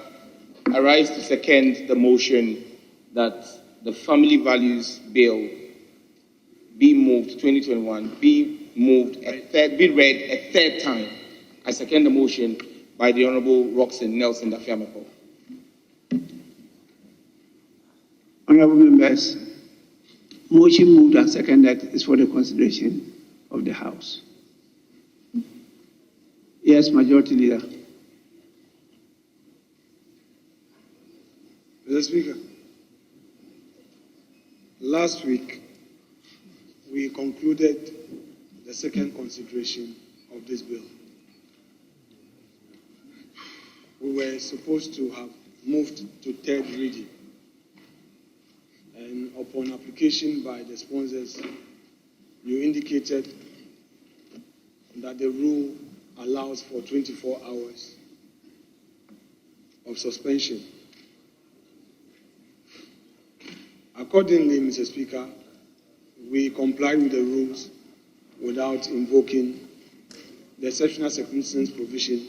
I rise to second the motion that the Family Values Bill be moved 2021, be read a third time. I second the motion by the Honourable Roxanne Nelson Dafiamepo. Honourable members, motion moved and seconded is for the consideration of the House. Yes, Majority Leader. Mr. Speaker, last week we concluded the second consideration of this bill. We were supposed to have moved to third reading, and upon application by the sponsors, you indicated that the rule allows for 24 hours of suspension. Accordingly, Mr. Speaker, we complied with the rules without invoking the exceptional circumstance provision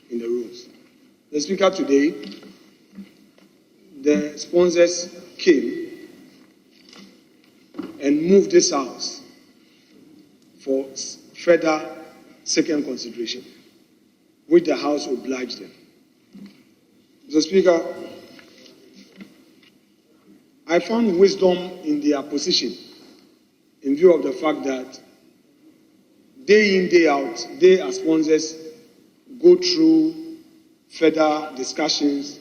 in the rules. The Speaker, today, the sponsors came and moved this House for further second consideration, which the House obliged them. Mr. Speaker, I found wisdom in their position in view of the fact that day in, day out, they as sponsors go through further discussions,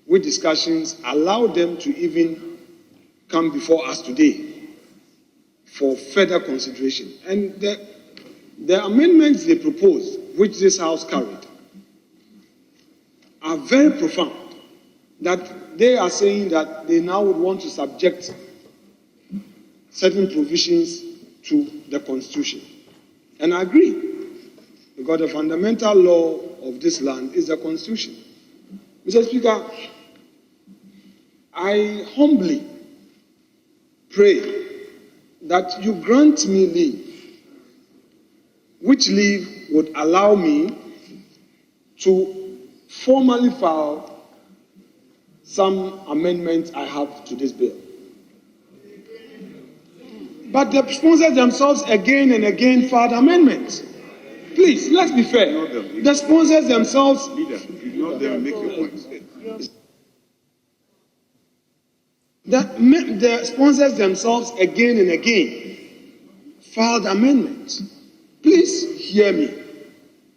which discussions allow them to even come before us today for further consideration. And the amendments they propose, which this House carried, are very profound. That they are saying that they now would want to subject certain provisions to the Constitution. And I agree, because the fundamental law of this land is the Constitution. Mr. Speaker, I humbly pray that you grant me leave, which leave would allow me to formally file some amendments I have to this bill. But the sponsors themselves again and again filed amendments. Please, let's be fair. The sponsors themselves... The sponsors themselves again and again filed amendments. Please hear me.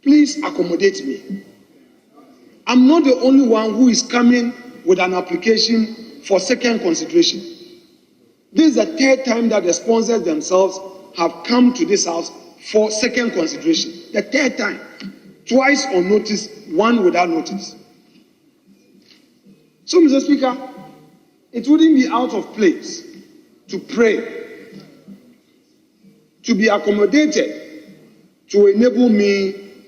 Please accommodate me. I'm not the only one who is coming with an application for second consideration. This is the third time that the sponsors themselves have come to this House for second consideration. The third time. Twice on notice, one without notice. So, Mr. Speaker, it wouldn't be out of place to pray, to be accommodated, to enable me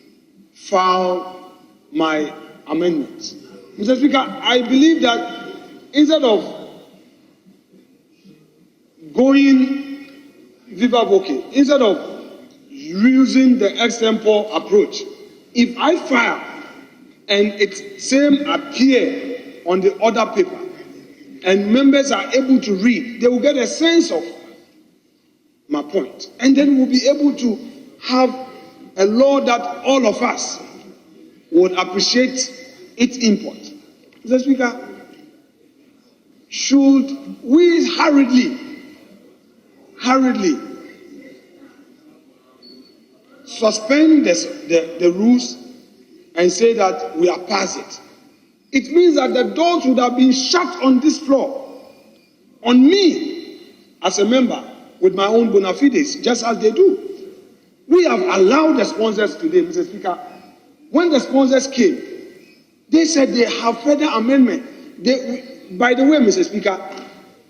file my amendments. Mr. Speaker, I believe that instead of going viva voce, instead of using the extempore approach, if I file and it same appear on the other paper and members are able to read, they will get a sense of my point. And then we'll be able to have a law that all of us would appreciate its import. Mr. Speaker, should we hurriedly suspend the rules and say that we are past it? It means that the doors would have been shut on this floor, on me as a member with my own bona fides, just as they do. We have allowed the sponsors today, Mr. Speaker. When the sponsors came, they said they have further amendment. By the way, Mr. Speaker,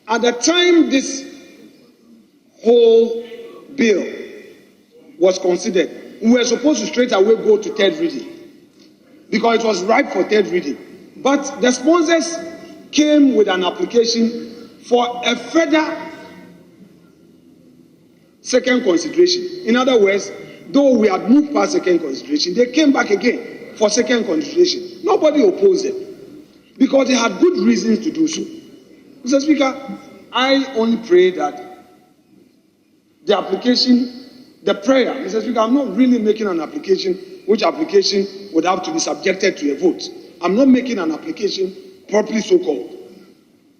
at the time this whole bill was considered, we were supposed to straight away go to third reading because it was ripe for third reading. But the sponsors came with an application for a further second consideration. In other words, though we had moved past second consideration, they came back again for second consideration. Nobody opposed them because they had good reasons to do so. Mr. Speaker, I only pray that the application, the prayer, Mr. Speaker, I'm not really making an application, which application would have to be subjected to a vote. I'm not making an application properly so-called.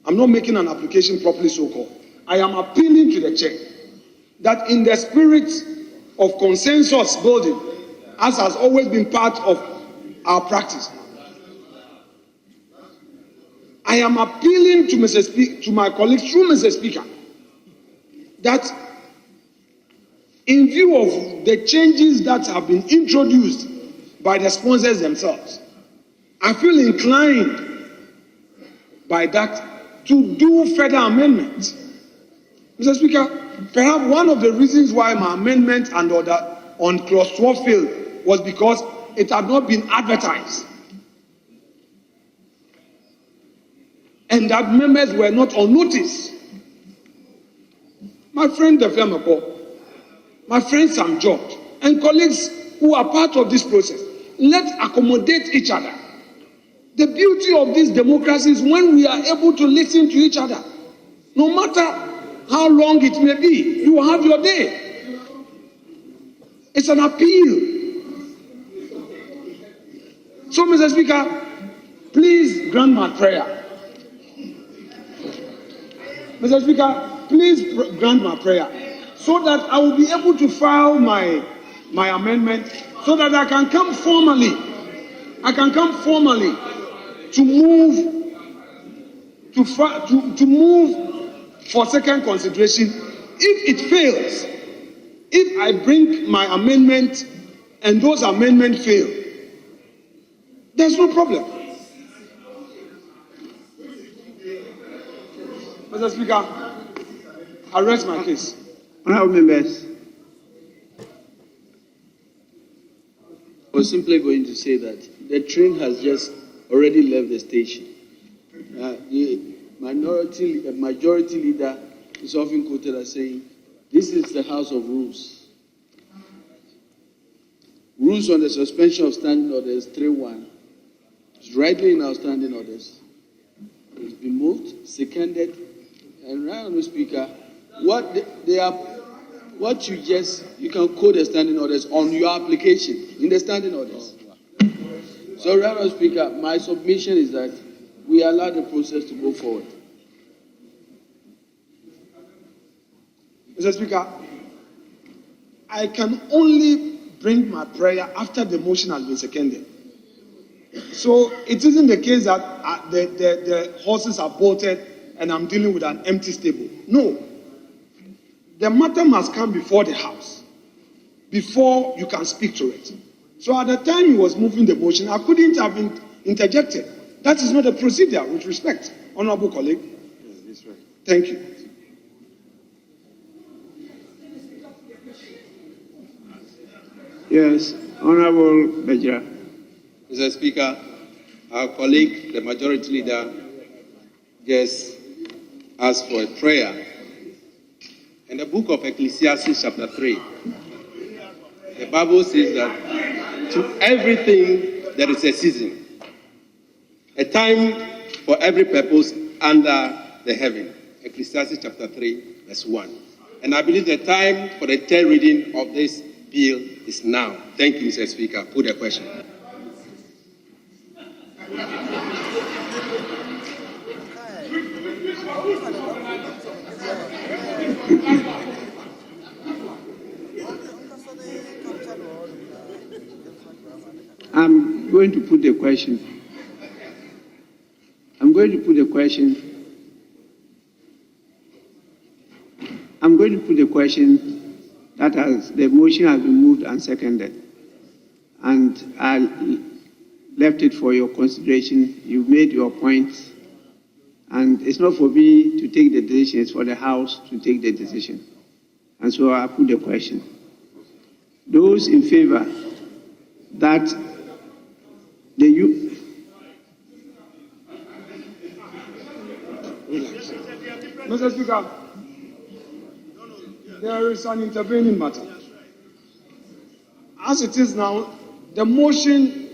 I'm not making an application properly so-called. I am appealing to the chair that in the spirit of consensus building, as has always been part of our practice, I am appealing to my colleagues through Mr. Speaker that in view of the changes that have been introduced by the sponsors themselves, I feel inclined by that to do further amendments. Mr. Speaker, perhaps one of the reasons why my amendment and order on clause 12 failed was because it had not been advertised and that members were not on notice. My friend Defemako, my friend Sam George, and colleagues who are part of this process, let's accommodate each other. The beauty of this democracy is when we are able to listen to each other. No matter how long it may be, you will have your day. It's an appeal. So, Mr. Speaker, please grant my prayer. Mr. Speaker, please grant my prayer so that I will be able to file my amendment so that I can come formally. To move for second consideration. If it fails, if I bring my amendment and those amendments fail, there's no problem. Mr. Speaker, I rest my case. Honourable members, I was simply going to say that the train has just already left the station. The majority leader is often quoted as saying, this is the House of Rules. Rules on the suspension of standing orders 3.1 is rightly in our standing orders. It's been moved, seconded, and right on the Speaker, you can quote the standing orders on your application in the standing orders. So, right on the Speaker, my submission is that we allow the process to go forward. Mr. Speaker, I can only bring my prayer after the motion has been seconded. So it isn't the case that the horses are bolted and I'm dealing with an empty stable. No. The matter must come before the House, before you can speak to it. So at the time he was moving the motion, I couldn't have interjected. That is not a procedure, with respect, honourable colleague. Yes, that's right. Thank you. Yes, Honourable Bejra. Mr. Speaker, our colleague, the majority leader, just asked for a prayer. In the book of Ecclesiastes chapter 3, the Bible says that to everything there is a season, a time for every purpose under the heaven. Ecclesiastes chapter 3, verse 1. And I believe the time for the third reading of this bill is now. Thank you, Mr. Speaker. Put the question. I'm going to put the question. I'm going to put the question that the motion has been moved and seconded. And I left it for your consideration. You made your point. And it's not for me to take the decision, it's for the House to take the decision. And so I put the question. Those in favor that the youth. Mr. Speaker, there is an intervening matter. As it is now, the motion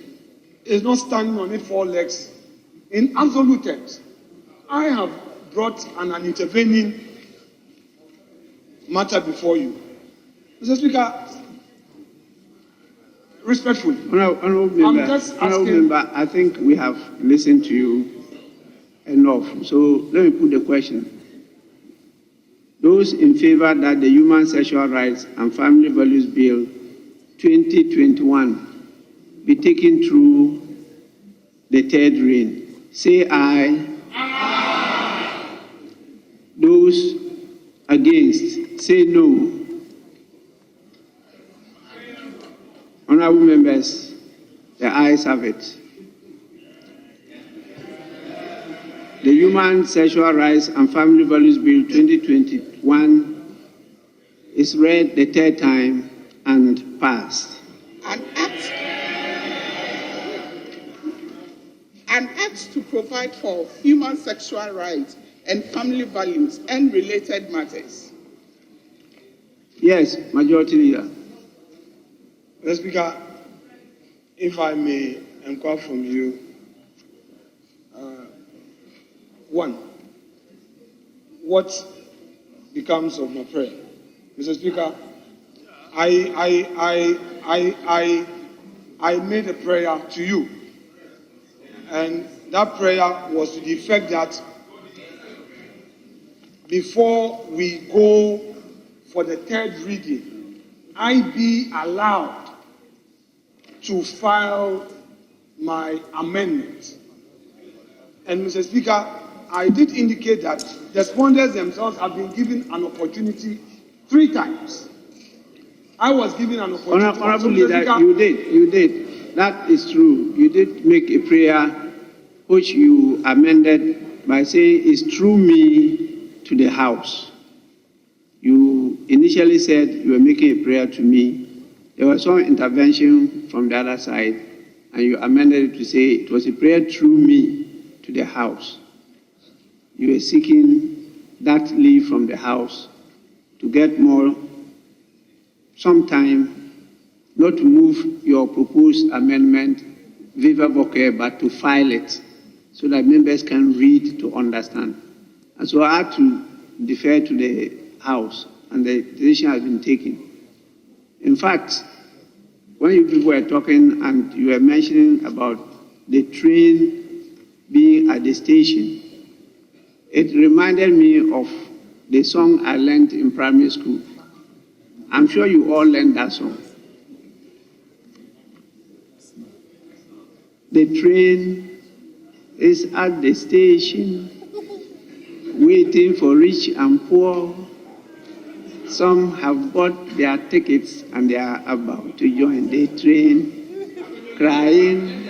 is not standing on its four legs. In absolute terms, I have brought an intervening matter before you. Mr. Speaker, respectfully, Honorable member, I think we have listened to you enough. So let me put the question. Those in favor that the Human Sexual Rights and Family Values Bill 2021 be taken through the third reading, say aye. Aye. Those against, say no. Honorable members, the ayes have it. The Human Sexual Rights and Family Values Bill 2021 is read the third time and passed. An act to provide for human sexual rights and family values and related matters. Yes, Majority Leader. Mr. Speaker, if I may inquire from you, one, what becomes of my prayer? Mr. Speaker, I made a prayer to you, and that prayer was to the effect that before we go for the third reading, I be allowed to file my amendment. And Mr. Speaker, I did indicate that the respondents themselves have been given an opportunity 3 times. I was given an opportunity. Honorable Leader, you did. That is true. You did make a prayer which you amended by saying it's through me to the House. You initially said you were making a prayer to me. There was some intervention from the other side, and you amended it to say it was a prayer through me to the House. You were seeking that leave from the House to get some time, not to move your proposed amendment viva voce, but to file it so that members can read to understand. And so I had to defer to the House, and the decision has been taken. In fact, when you people were talking and you were mentioning about the train being at the station, it reminded me of the song I learned in primary school. I'm sure you all learned that song. The train is at the station, waiting for rich and poor. Some have bought their tickets and they are about to join the train, crying.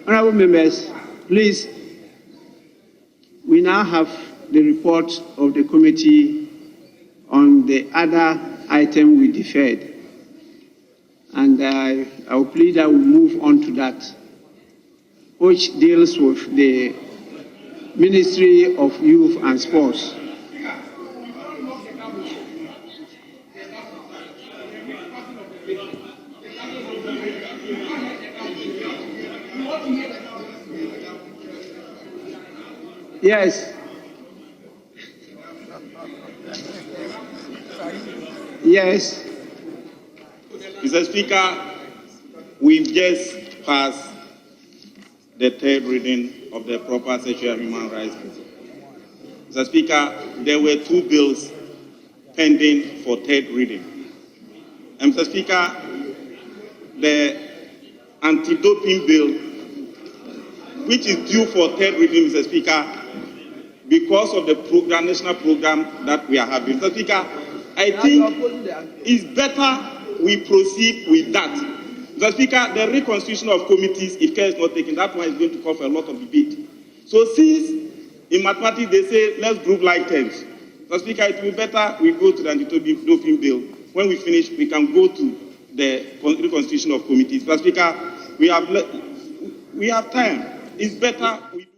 Honorable members, please, we now have the report of the committee on the other item we deferred. And I will plead that we move on to that, which deals with the Ministry of Youth and Sports. Yes. Yes. Mr. Speaker, we've just passed the third reading of the proper sexual human rights bill. Mr. Speaker, there were 2 bills pending for third reading. And Mr. Speaker, the anti-doping bill, which is due for third reading, Mr. Speaker, because of the national program that we are having. Mr. Speaker, I think it's better we proceed with that. Mr. Speaker, the reconstitution of committees, if care is not taken, that one is going to call for a lot of debate. So since in mathematics they say let's group like terms, Mr. Speaker, it will be better we go to the anti-doping bill. When we finish, we can go to the reconstitution of committees. Mr. Speaker, we have time. It's better we do that.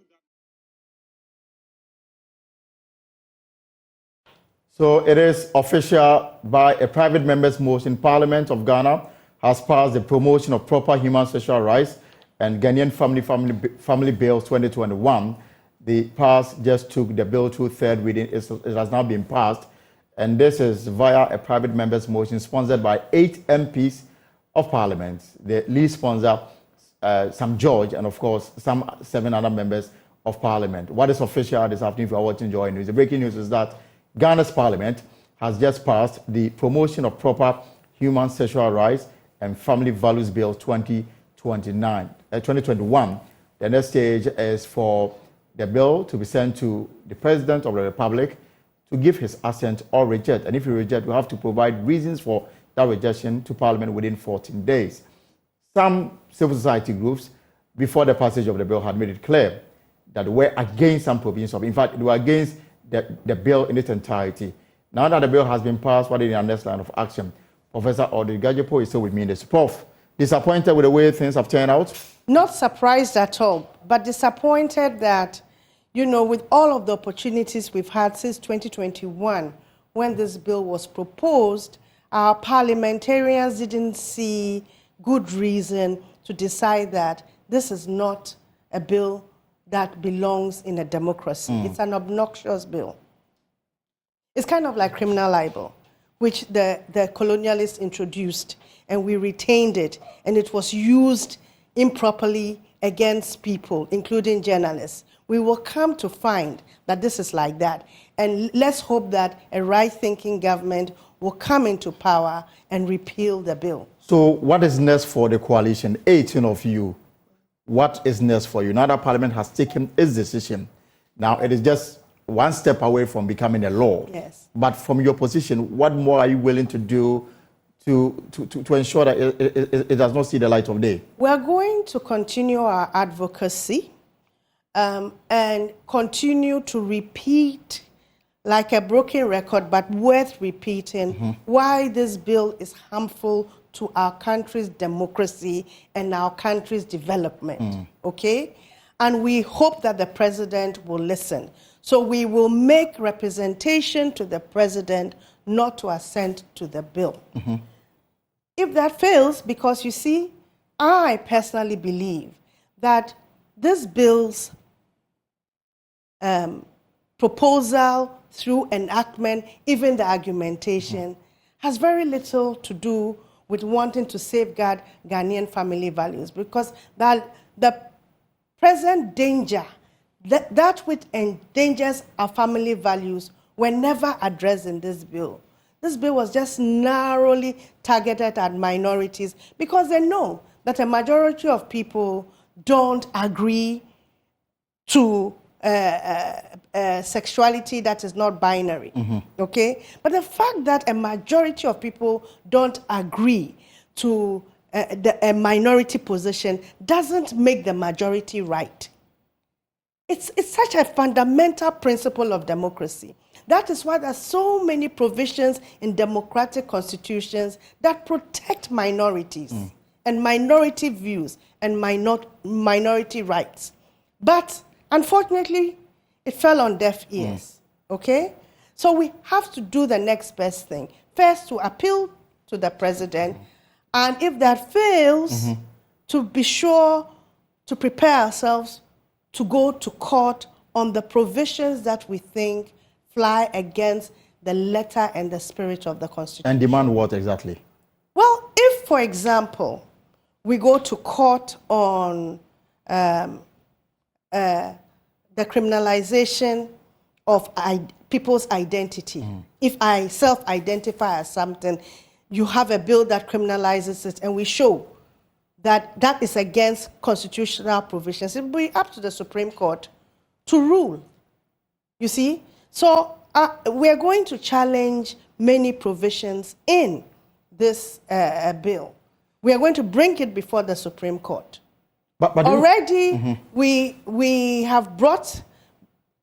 So it is official by a private member's motion. Parliament of Ghana has passed the promotion of proper human sexual rights and Ghanaian Family Bill 2021. The pass just took the bill to third reading. It has now been passed. And this is via a private member's motion sponsored by 8 MPs of Parliament. The lead sponsor, Sam George, and of course, some 7 other members of Parliament. What is official this afternoon, if you are watching Joy News? The breaking news is that Ghana's Parliament has just passed the promotion of proper human sexual rights and family values bill 2021. The next stage is for the bill to be sent to the President of the Republic to give his assent or reject. And if you reject, we have to provide reasons for that rejection to Parliament within 14 days. Some civil society groups, before the passage of the bill, had made it clear that they were against some provisions of it. In fact, they were against the bill in its entirety. Now that the bill has been passed, what is the next line of action? Professor Audrey Gajepo is still with me in this. Prof, disappointed with the way things have turned out? Not surprised at all, but disappointed that, you know, with all of the opportunities we've had since 2021, when this bill was proposed, our parliamentarians didn't see good reason to decide that this is not a bill that belongs in a democracy. It's an obnoxious bill. It's kind of like criminal libel, which the colonialists introduced, and we retained it, and it was used improperly against people, including journalists. We will come to find that this is like that. And let's hope that a right-thinking government will come into power and repeal the bill. So what is next for the coalition? 18 of you. What is next for you? Now that Parliament has taken its decision, now it is just one step away from becoming a law. Yes. But from your position, what more are you willing to do to ensure that it does not see the light of day? We're going to continue our advocacy and continue to repeat like a broken record, but worth repeating, why this bill is harmful to our country's democracy and our country's development, okay? And we hope that the president will listen. So we will make representation to the president not to assent to the bill. If that fails, because you see, I personally believe that this bill's proposal through enactment, even the argumentation, has very little to do with wanting to safeguard Ghanaian family values, because that the present danger, that which endangers our family values, were never addressed in this bill. This bill was just narrowly targeted at minorities because they know that a majority of people don't agree to sexuality that is not binary, okay? But the fact that a majority of people don't agree to a minority position doesn't make the majority right. It's such a fundamental principle of democracy. That is why there are so many provisions in democratic constitutions that protect minorities and minority views and minority rights. But unfortunately, it fell on deaf ears, okay? So we have to do the next best thing. First, to appeal to the president, and if that fails, to be sure to prepare ourselves to go to court on the provisions that we think fly against the letter and the spirit of the Constitution. And demand what exactly? Well, if, for example, we go to court on the criminalization of people's identity. If I self-identify as something, you have a bill that criminalizes it, and we show that that is against constitutional provisions. It will be up to the Supreme Court to rule. You see? So we are going to challenge many provisions in this bill. We are going to bring it before the Supreme Court. But already, we have brought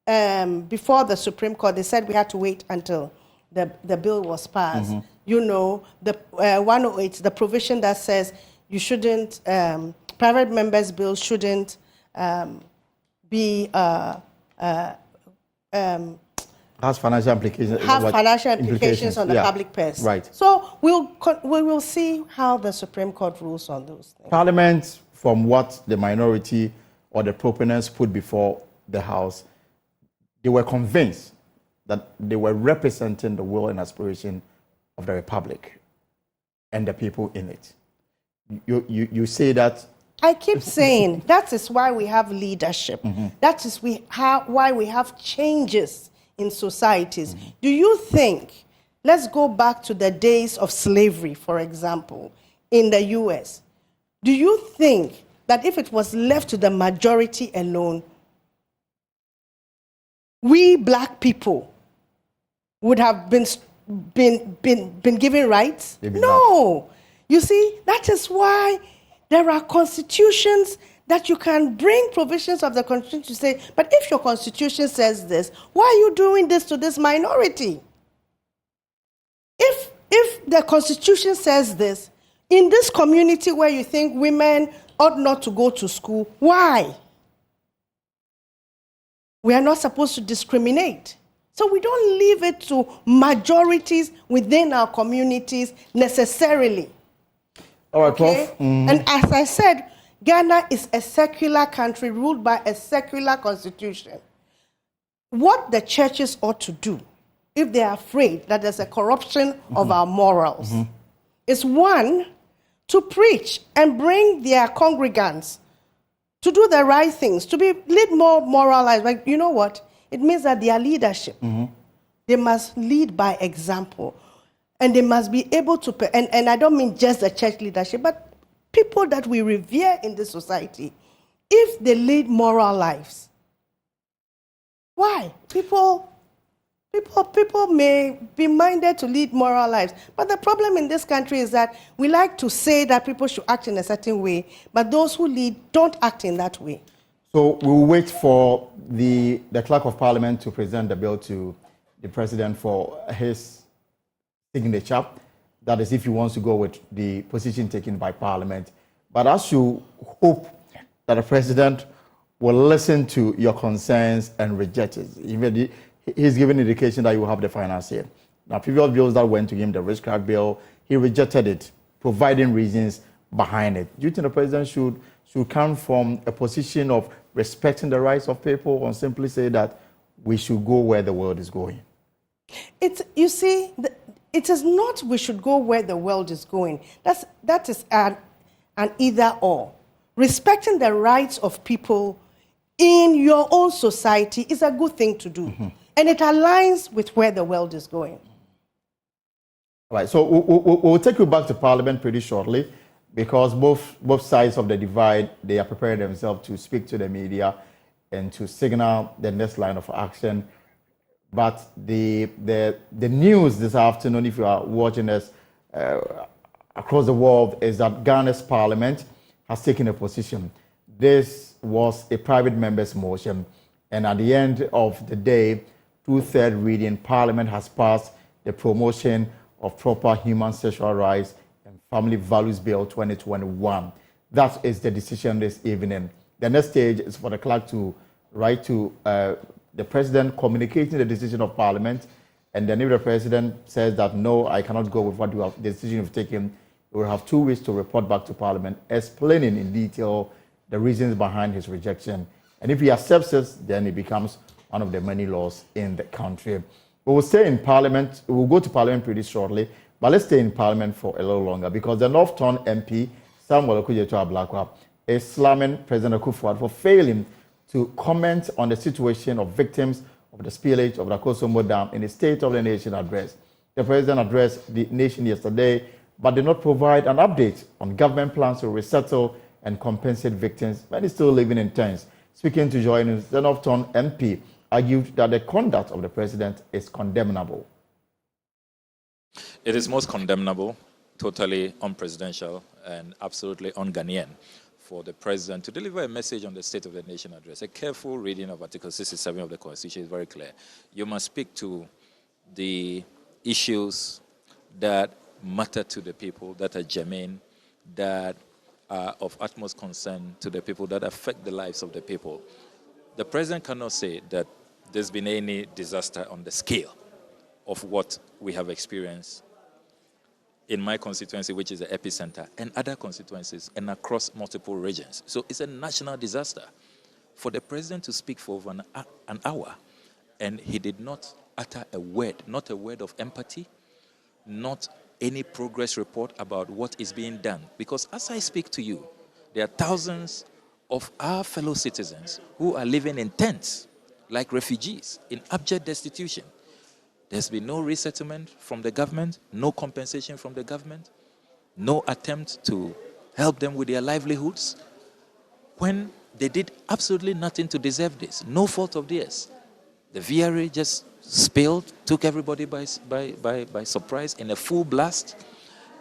before the Supreme Court. They said we had to wait until the bill was passed. You know, the 108, the provision that says you shouldn't, private members' bills shouldn't be has financial implications. Financial implications on the public purse. Right. So we will see how the Supreme Court rules on those things. Parliament, from what the minority or the proponents put before the House, they were convinced that they were representing the will and aspiration of the Republic and the people in it. You say that. I keep saying that is why we have leadership. That is why we have changes in societies. Do you think, let's go back to the days of slavery, for example, in the US. Do you think that if it was left to the majority alone, we black people would have been given rights? No. You see, that is why there are constitutions that you can bring provisions of the Constitution to say, but if your Constitution says this, why are you doing this to this minority? If the Constitution says this, in this community where you think women ought not to go to school, why? We are not supposed to discriminate. So we don't leave it to majorities within our communities necessarily. All right, okay? Prof. And as I said, Ghana is a secular country ruled by a secular constitution. What the churches ought to do, if they are afraid that there's a corruption of our morals, is one, to preach and bring their congregants to do the right things, to lead more moral lives. Like, you know what? It means that their leadership, they must lead by example. And they must be able to, and I don't mean just the church leadership, but people that we revere in this society, if they lead moral lives. Why? People may be minded to lead moral lives, but the problem in this country is that we like to say that people should act in a certain way, but those who lead don't act in that way. So we'll wait for the Clerk of Parliament to present the bill to the President for his signature. That is, if he wants to go with the position taken by Parliament. But as you hope that the President will listen to your concerns and reject it, even he's given indication that you will have the finance here. Now, previous bills that went to him, the Witchcraft Bill, he rejected it, providing reasons behind it. Do you think the President should come from a position of respecting the rights of people, or simply say that we should go where the world is going? You see, it is not we should go where the world is going. That is an either or. Respecting the rights of people in your own society is a good thing to do. And it aligns with where the world is going. All right, so we'll take you back to Parliament pretty shortly, because both sides of the divide, they are preparing themselves to speak to the media and to signal the next line of action. But the news this afternoon, if you are watching us across the world, is that Ghana's Parliament has taken a position. This was a private member's motion, and at the end of the day, 2/3 reading, Parliament has passed the Promotion of Proper Human Sexual Rights and Family Values Bill 2021. That is the decision this evening. The next stage is for the clerk to write to the President, communicating the decision of Parliament, and then if the President says that no, I cannot go with what the decision you've taken, we will have 2 weeks to report back to Parliament, explaining in detail the reasons behind his rejection, And if he accepts it, then it becomes one of the many laws in the country. We will stay in Parliament. We will go to Parliament pretty shortly, but let's stay in Parliament for a little longer because the Northton MP, Samuel Okudzeto-Ablakwa, is slamming President Akufo-Addo for failing to comment on the situation of victims of the spillage of the Kosa Dam in the State of the Nation address. The President addressed the nation yesterday, but did not provide an update on government plans to resettle and compensate victims when he's still living in tents. Speaking to Joy News, the Northton MP argued that the conduct of the President is condemnable. It is most condemnable, totally unpresidential, and absolutely un-Ghanaian for the President to deliver a message on the State of the Nation address. A careful reading of Article 67 of the Constitution is very clear. You must speak to the issues that matter to the people, that are germane, that are of utmost concern to the people, that affect the lives of the people. The President cannot say that there's been any disaster on the scale of what we have experienced in my constituency, which is the epicenter, and other constituencies, and across multiple regions. So it's a national disaster. For the President to speak for over an hour, and he did not utter a word, not a word of empathy, not any progress report about what is being done. Because as I speak to you, there are thousands of our fellow citizens who are living in tents, like refugees, in abject destitution. There's been no resettlement from the government, no compensation from the government, no attempt to help them with their livelihoods, when they did absolutely nothing to deserve this, no fault of theirs. The VRA just spilled, took everybody by surprise in a full blast.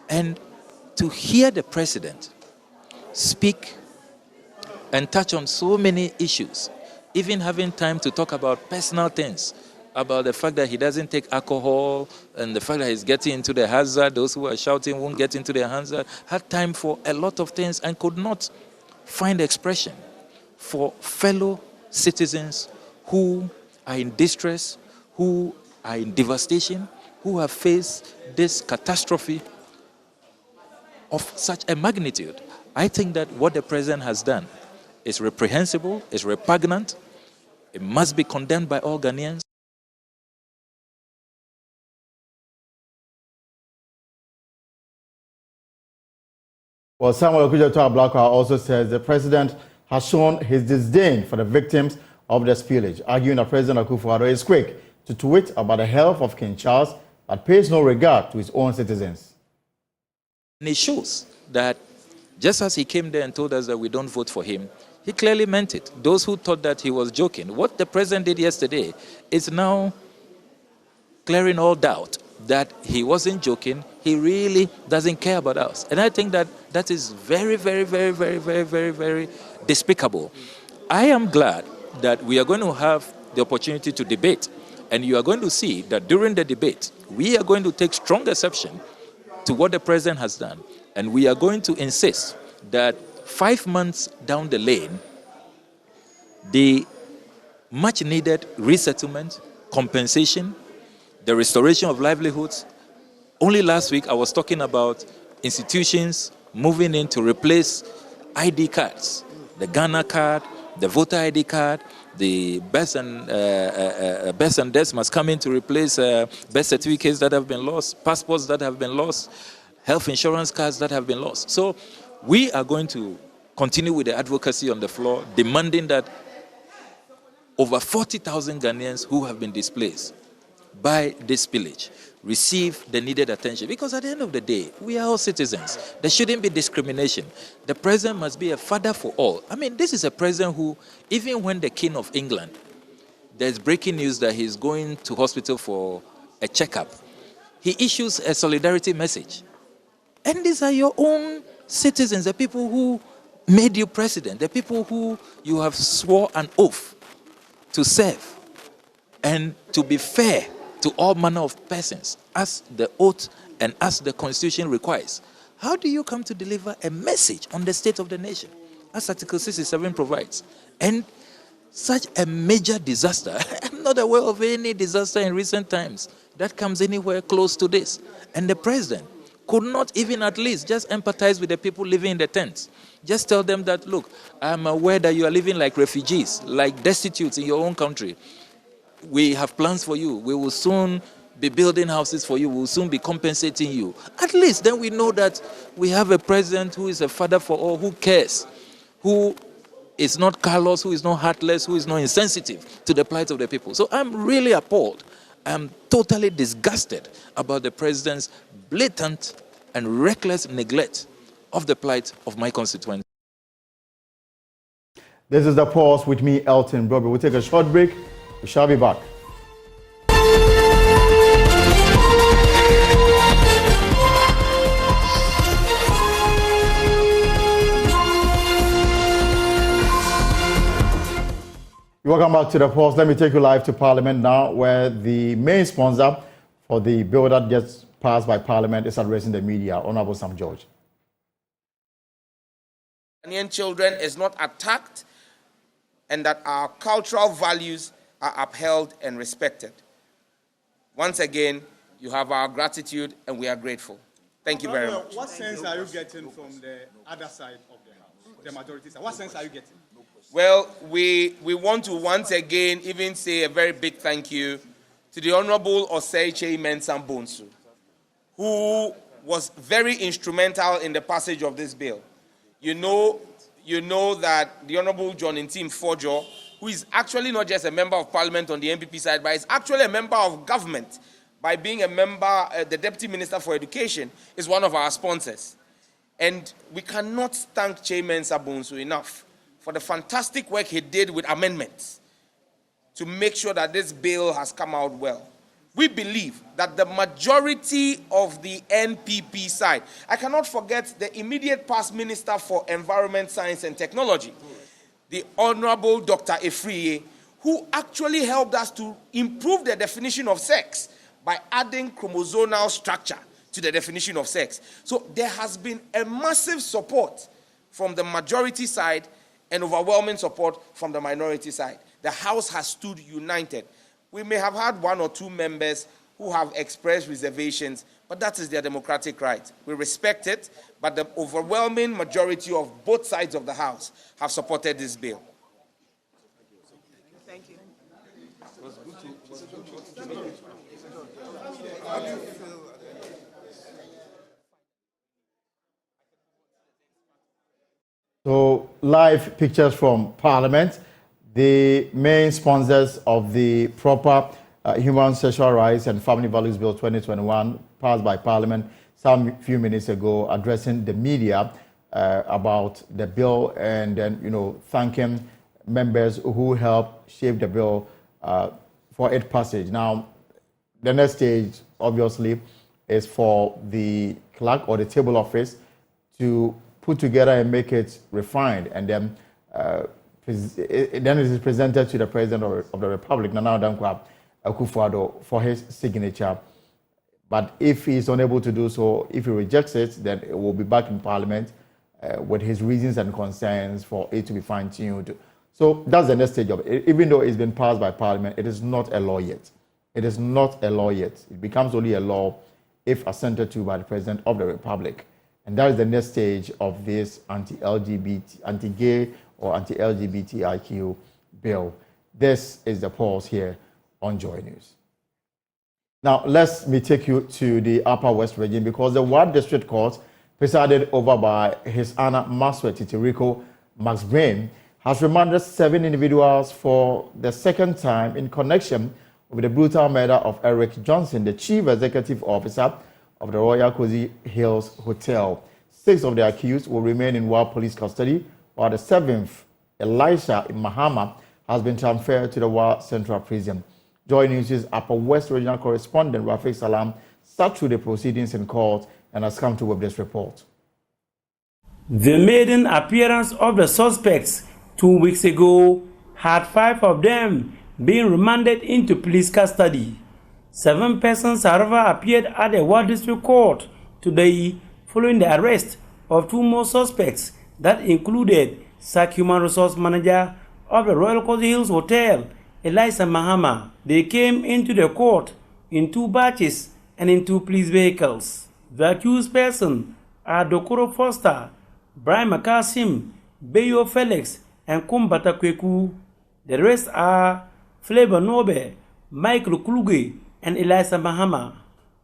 And to hear the President speak and touch on so many issues, even having time to talk about personal things, about the fact that he doesn't take alcohol and the fact that he's getting into the hazard, those who are shouting won't get into the hazard, had time for a lot of things and could not find expression for fellow citizens who are in distress, who are in devastation, who have faced this catastrophe of such a magnitude. I think that what the President has done is reprehensible, is repugnant. It must be condemned by all Ghanaians. Well, Samuel Okudzeto-Ablakwa also says the President has shown his disdain for the victims of the spillage, arguing that President Akufo-Addo is quick to tweet about the health of King Charles but pays no regard to his own citizens. And it shows that just as he came there and told us that we don't vote for him, he clearly meant it. Those who thought that he was joking, what the President did yesterday is now clearing all doubt that he wasn't joking. He really doesn't care about us. And I think that that is very, very, very, very, very, very, very despicable. I am glad that we are going to have the opportunity to debate. And you are going to see that during the debate, we are going to take strong exception to what the President has done. And we are going to insist that 5 months down the lane, the much needed resettlement, compensation, the restoration of livelihoods. Only last week I was talking about institutions moving in to replace ID cards, the Ghana card, the voter ID card, the births and deaths must come in to replace birth certificates that have been lost, passports that have been lost, health insurance cards that have been lost. So we are going to continue with the advocacy on the floor, demanding that over 40,000 Ghanaians who have been displaced by this spillage receive the needed attention. Because at the end of the day, we are all citizens. There shouldn't be discrimination. The President must be a father for all. I mean, this is a President who, even when the King of England, there's breaking news that he's going to hospital for a checkup, he issues a solidarity message. And these are your own citizens, the people who made you president, the people who you have swore an oath to serve and to be fair to all manner of persons, as the oath and as the Constitution requires. How do you come to deliver a message on the state of the nation, as Article 67 provides? And such a major disaster, I'm not aware of any disaster in recent times that comes anywhere close to this. And the President could not even at least just empathize with the people living in the tents. Just tell them that, look, I'm aware that you are living like refugees, like destitutes in your own country. We have plans for you. We will soon be building houses for you. We will soon be compensating you. At least then we know that we have a president who is a father for all, who cares, who is not callous, who is not heartless, who is not insensitive to the plight of the people. So I'm really appalled. I'm totally disgusted about the president's blatant and reckless neglect of the plight of my constituents. This is The Pulse with me, Elton Broby. We'll take a short break. We shall be back. Welcome back to The Pulse. Let me take you live to Parliament now, where the main sponsor for the bill that gets passed by Parliament is addressing the media, Honorable Sam George. Ghanaian children is not attacked, and that our cultural values are upheld and respected. Once again, you have our gratitude and we are grateful. Thank you very much. What sense are you getting from the other side of the House, the majority side? What sense are you getting? Well, we want to once again even say a very big thank you to the Honorable Osei Mensah Bonsu, who was very instrumental in the passage of this bill. You know that the Honorable John Ntim Fojo, who is actually not just a member of Parliament on the NPP side, but is actually a member of government by being a member, the Deputy Minister for Education, is one of our sponsors. And we cannot thank Mensah Bonsu enough for the fantastic work he did with amendments to make sure that this bill has come out well. We believe that the majority of the NPP side, I cannot forget the immediate past Minister for Environment, Science and Technology, the Honorable Dr. Efriye, who actually helped us to improve the definition of sex by adding chromosomal structure to the definition of sex. So there has been a massive support from the majority side and overwhelming support from the minority side. The House has stood united. We may have had one or two members who have expressed reservations, but that is their democratic right. We respect it, but the overwhelming majority of both sides of the House have supported this bill. Thank you. So, live pictures from Parliament. The main sponsors of the proper Human Sexual Rights and Family Values Bill 2021 passed by Parliament some few minutes ago, addressing the media about the bill, and then thanking members who helped shape the bill for its passage. Now, the next stage, obviously, is for the clerk or the table office to put together and make it refined, and then it is presented to the President of the Republic, Nana Dankwa Akufo-Addo, for his signature. But if he is unable to do so, if he rejects it, then it will be back in Parliament with his reasons and concerns for it to be fine-tuned. So that's the next stage of it. Even though it's been passed by Parliament, it is not a law yet. It is not a law yet. It becomes only a law if assented to by the President of the Republic. And that is the next stage of this anti-gay or anti-LGBTIQ bill. This is The Pulse here on Joy News. Now, let me take you to the Upper West region, because the Ward District Court, presided over by His Honor Maswe Titiriko Max Brain, has remanded 7 individuals for the second time in connection with the brutal murder of Eric Johnson, the Chief Executive Officer of the Royal Cozy Hills Hotel. 6 of the accused will remain in Ward Police custody, while the 7th, Elisha Mahama, has been transferred to the Ward Central Prison. Joy News' Upper West Regional Correspondent Rafiq Salam sat through the proceedings in court and has come to with this report. The maiden appearance of the suspects 2 weeks ago had 5 of them been remanded into police custody. 7 persons, however, appeared at the Ward District Court today following the arrest of 2 more suspects that included SAC Human Resource Manager of the Royal Cozy Hills Hotel, Elisha Mahama. They came into the court in 2 batches and in 2 police vehicles. The accused persons are Dokoro Foster, Brian Makasim, Bayo Felix, and Kumbata Kweku. The rest are Flavor Nobe, Michael Kluge, and Eliza Mahama.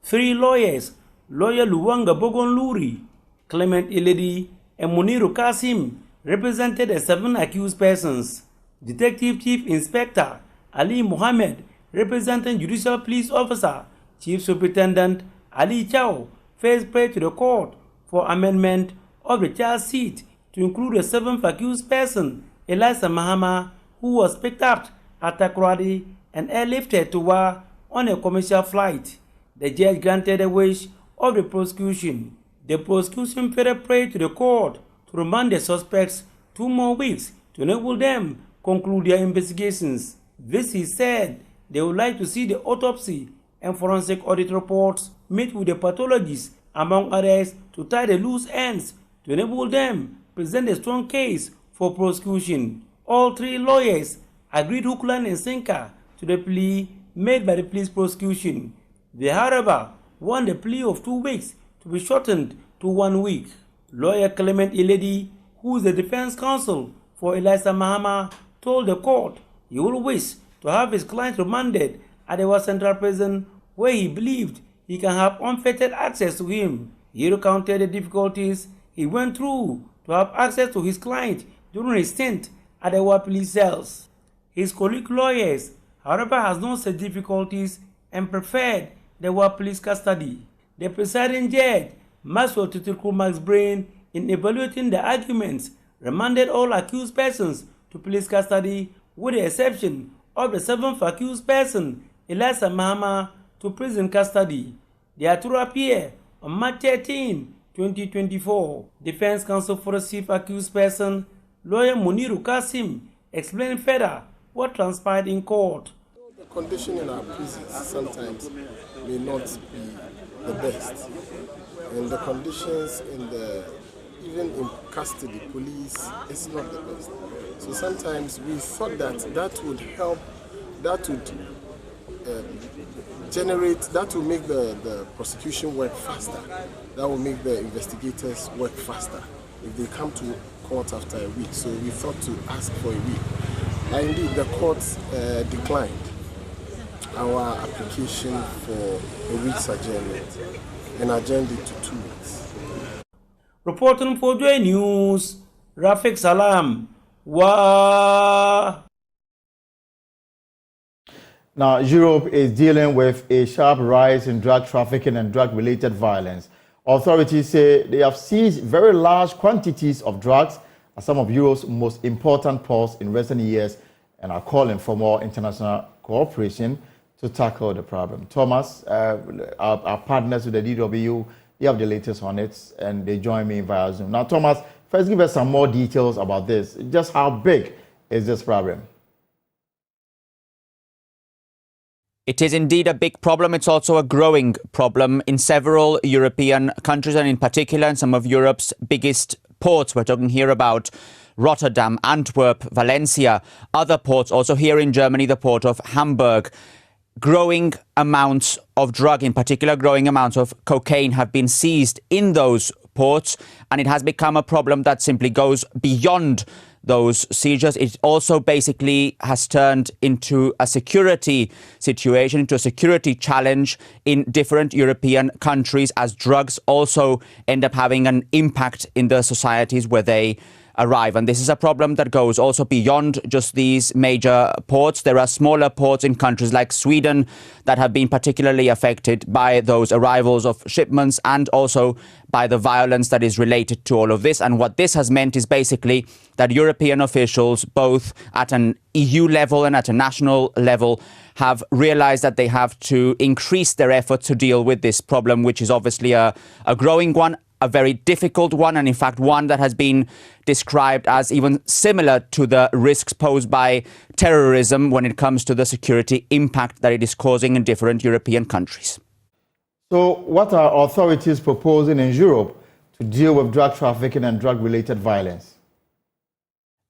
3 lawyers, Lawyer Luwanga Bogon Luri, Clement Iledi, and Muniru Kasim, represented the 7 accused persons. Detective Chief Inspector Ali Mohammed, representing Judicial Police Officer Chief Superintendent Ali Chow, first prayed to the court for amendment of the charge sheet to include the 7th accused person, Eliza Mahama, who was picked up at Takoradi and airlifted to Wa on a commercial flight. The judge granted the wish of the prosecution. The prosecution further prayed to the court to remand the suspects 2 more weeks to enable them conclude their investigations. This is said they would like to see the autopsy and forensic audit reports meet with the pathologists, among others, to tie the loose ends to enable them present a strong case for prosecution. All 3 lawyers agreed hook, line, and sinker to the plea made by the police prosecution. They, however, won the plea of 2 weeks to be shortened to 1 week. Lawyer Clement Iledi, who is the defense counsel for Eliza Mahama, told the court he will wish to have his client remanded at the Central Prison, where he believed he can have unfettered access to him. He recounted the difficulties he went through to have access to his client during his stint at the Wa police cells. His colleague lawyers, however, has no such difficulties and preferred the Wa police custody. The presiding judge, Maxwell Tutuku Max Brain, in evaluating the arguments, remanded all accused persons to police custody, with the exception of the 7th accused person, Eliza Mahama, to prison custody. They are to appear on March 13, 2024. Defense counsel for the 6th accused person, lawyer Muniru Kasim, explained further what transpired in court. The condition in our prisons sometimes may not be the best, and the conditions even in custody, police, is not the best. So sometimes we thought that would help, that would that will make the prosecution work faster, that will make the investigators work faster if they come to court after a week. So we thought to ask for a week. And indeed, the court declined our application for a week's adjournment and adjourned it to 2 weeks. Reporting for Joy News, Rafik Salam. Wow. Now, Europe is dealing with a sharp rise in drug trafficking and drug-related violence. Authorities say they have seized very large quantities of drugs at some of Europe's most important ports in recent years and are calling for more international cooperation to tackle the problem. Thomas, our partners with the DW, you have the latest on it, and they join me via Zoom. Now, Thomas, first give us some more details about this. Just how big is this problem? It is indeed a big problem. It's also a growing problem in several European countries, and in particular in some of Europe's biggest ports. We're talking here about Rotterdam, Antwerp, Valencia, other ports, also here in Germany, the port of Hamburg. Growing amounts of drug, in particular growing amounts of cocaine, have been seized in those ports, and it has become a problem that simply goes beyond those seizures. It also basically has turned into a security situation, into a security challenge in different European countries, as drugs also end up having an impact in the societies where they arrive. And this is a problem that goes also beyond just these major ports. There are smaller ports in countries like Sweden that have been particularly affected by those arrivals of shipments and also by the violence that is related to all of this. And what this has meant is basically that European officials, both at an EU level and at a national level, have realized that they have to increase their efforts to deal with this problem, which is obviously a growing one, a very difficult one, and in fact one that has been described as even similar to the risks posed by terrorism when it comes to the security impact that it is causing in different European countries. So what are authorities proposing in Europe to deal with drug trafficking and drug-related violence?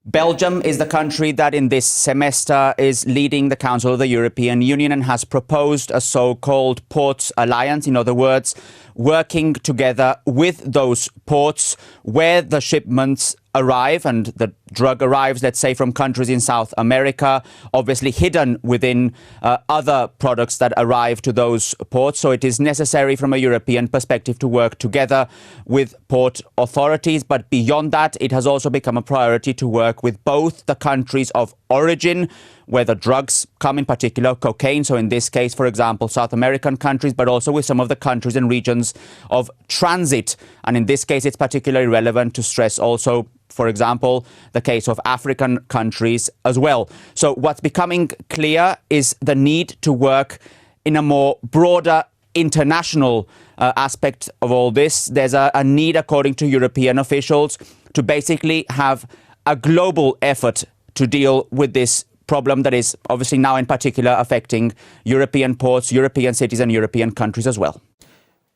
Belgium is the country that in this semester is leading the Council of the European Union and has proposed a so-called Ports Alliance. In other words, working together with those ports where the shipments arrive and the drug arrives, let's say, from countries in South America, obviously hidden within other products that arrive to those ports. So it is necessary from a European perspective to work together with port authorities. But beyond that, it has also become a priority to work with both the countries of origin, where the drugs come, in particular cocaine. So in this case, for example, South American countries, but also with some of the countries and regions of transit. And in this case, it's particularly relevant to stress also, for example, the case of African countries as well. So what's becoming clear is the need to work in a more broader international aspect of all this. There's a need, according to European officials, to basically have a global effort to deal with this problem that is obviously now in particular affecting European ports, European cities and European countries as well.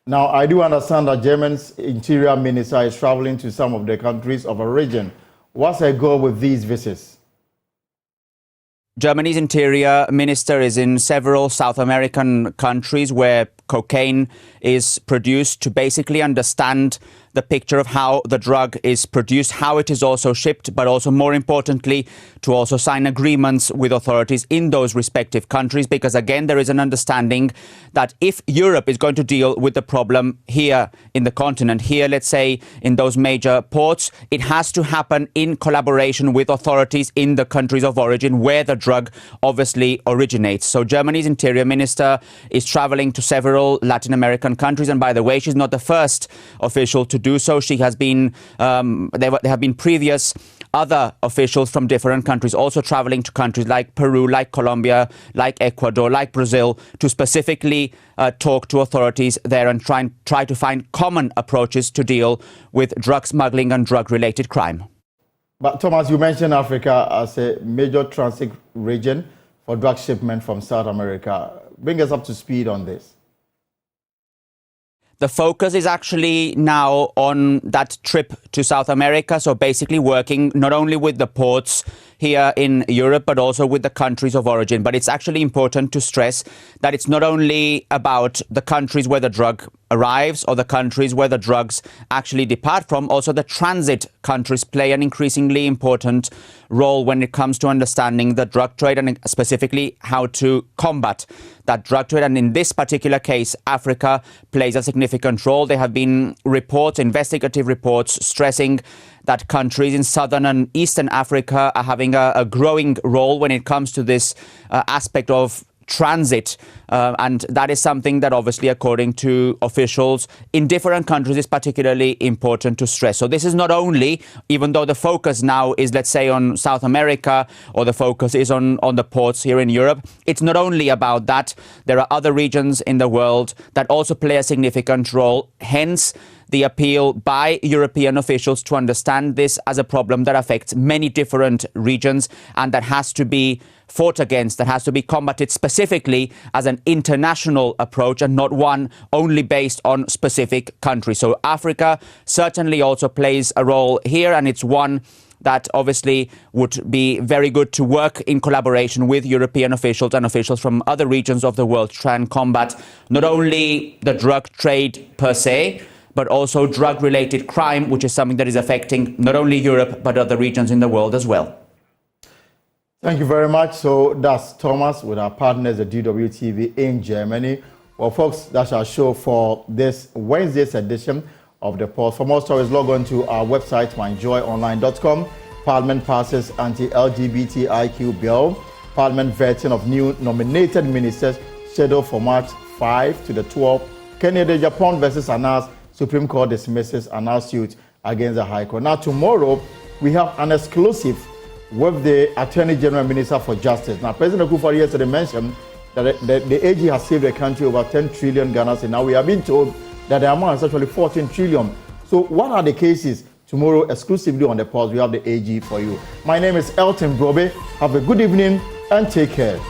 Now, I do understand that Germany's interior minister is traveling to some of the countries of origin. What's her goal with these visits? Germany's interior minister is in several South American countries where cocaine is produced to basically understand the picture of how the drug is produced, how it is also shipped, but also more importantly, to also sign agreements with authorities in those respective countries. Because again, there is an understanding that if Europe is going to deal with the problem here in the continent, here, let's say, in those major ports, it has to happen in collaboration with authorities in the countries of origin where the drug obviously originates. So Germany's interior minister is traveling to several Latin American countries. And by the way, she's not the first official to do so. She has been, there have been previous other officials from different countries also traveling to countries like Peru, like Colombia, like Ecuador, like Brazil, to specifically talk to authorities there and try to find common approaches to deal with drug smuggling and drug-related crime. But Thomas, you mentioned Africa as a major transit region for drug shipment from South America. Bring us up to speed on this. The focus is actually now on that trip to South America. So basically working not only with the ports here in Europe, but also with the countries of origin. But it's actually important to stress that it's not only about the countries where the drug arrives or the countries where the drugs actually depart from. Also the transit countries play an increasingly important role when it comes to understanding the drug trade and specifically how to combat that drug trade. And in this particular case, Africa plays a significant role. There have been reports, investigative reports, stressing that countries in southern and eastern Africa are having a growing role when it comes to this aspect of transit. And that is something that obviously, according to officials in different countries, is particularly important to stress. So this is not only, even though the focus now is, let's say, on South America, or the focus is on the ports here in Europe, it's not only about that. There are other regions in the world that also play a significant role. Hence, the appeal by European officials to understand this as a problem that affects many different regions and that has to be fought against, that has to be combated specifically as an international approach and not one only based on specific countries. So Africa certainly also plays a role here, and it's one that obviously would be very good to work in collaboration with European officials and officials from other regions of the world to try and combat not only the drug trade per se, but also drug-related crime, which is something that is affecting not only Europe, but other regions in the world as well. Thank you very much. So that's Thomas with our partners at DWTV in Germany. Well, folks, that's our show for this Wednesday's edition of The Pulse. For more stories, log on to our website, myjoyonline.com. Parliament passes Anti-LGBTQ Bill. Parliament vetting of new nominated ministers scheduled for March 5 to the 12th. Canada, Japan versus Anas. Supreme Court dismisses Anas suit against the High Court. Now, tomorrow, we have an exclusive with the Attorney General Minister for Justice. Now, President Akufo-Addo yesterday mentioned that the AG has saved the country over 10 trillion Ghana cedis. Now, we have been told that the amount is actually 14 trillion. So, what are the cases? Tomorrow, exclusively on The Pulse, we have the AG for you. My name is Elton Brobe. Have a good evening and take care.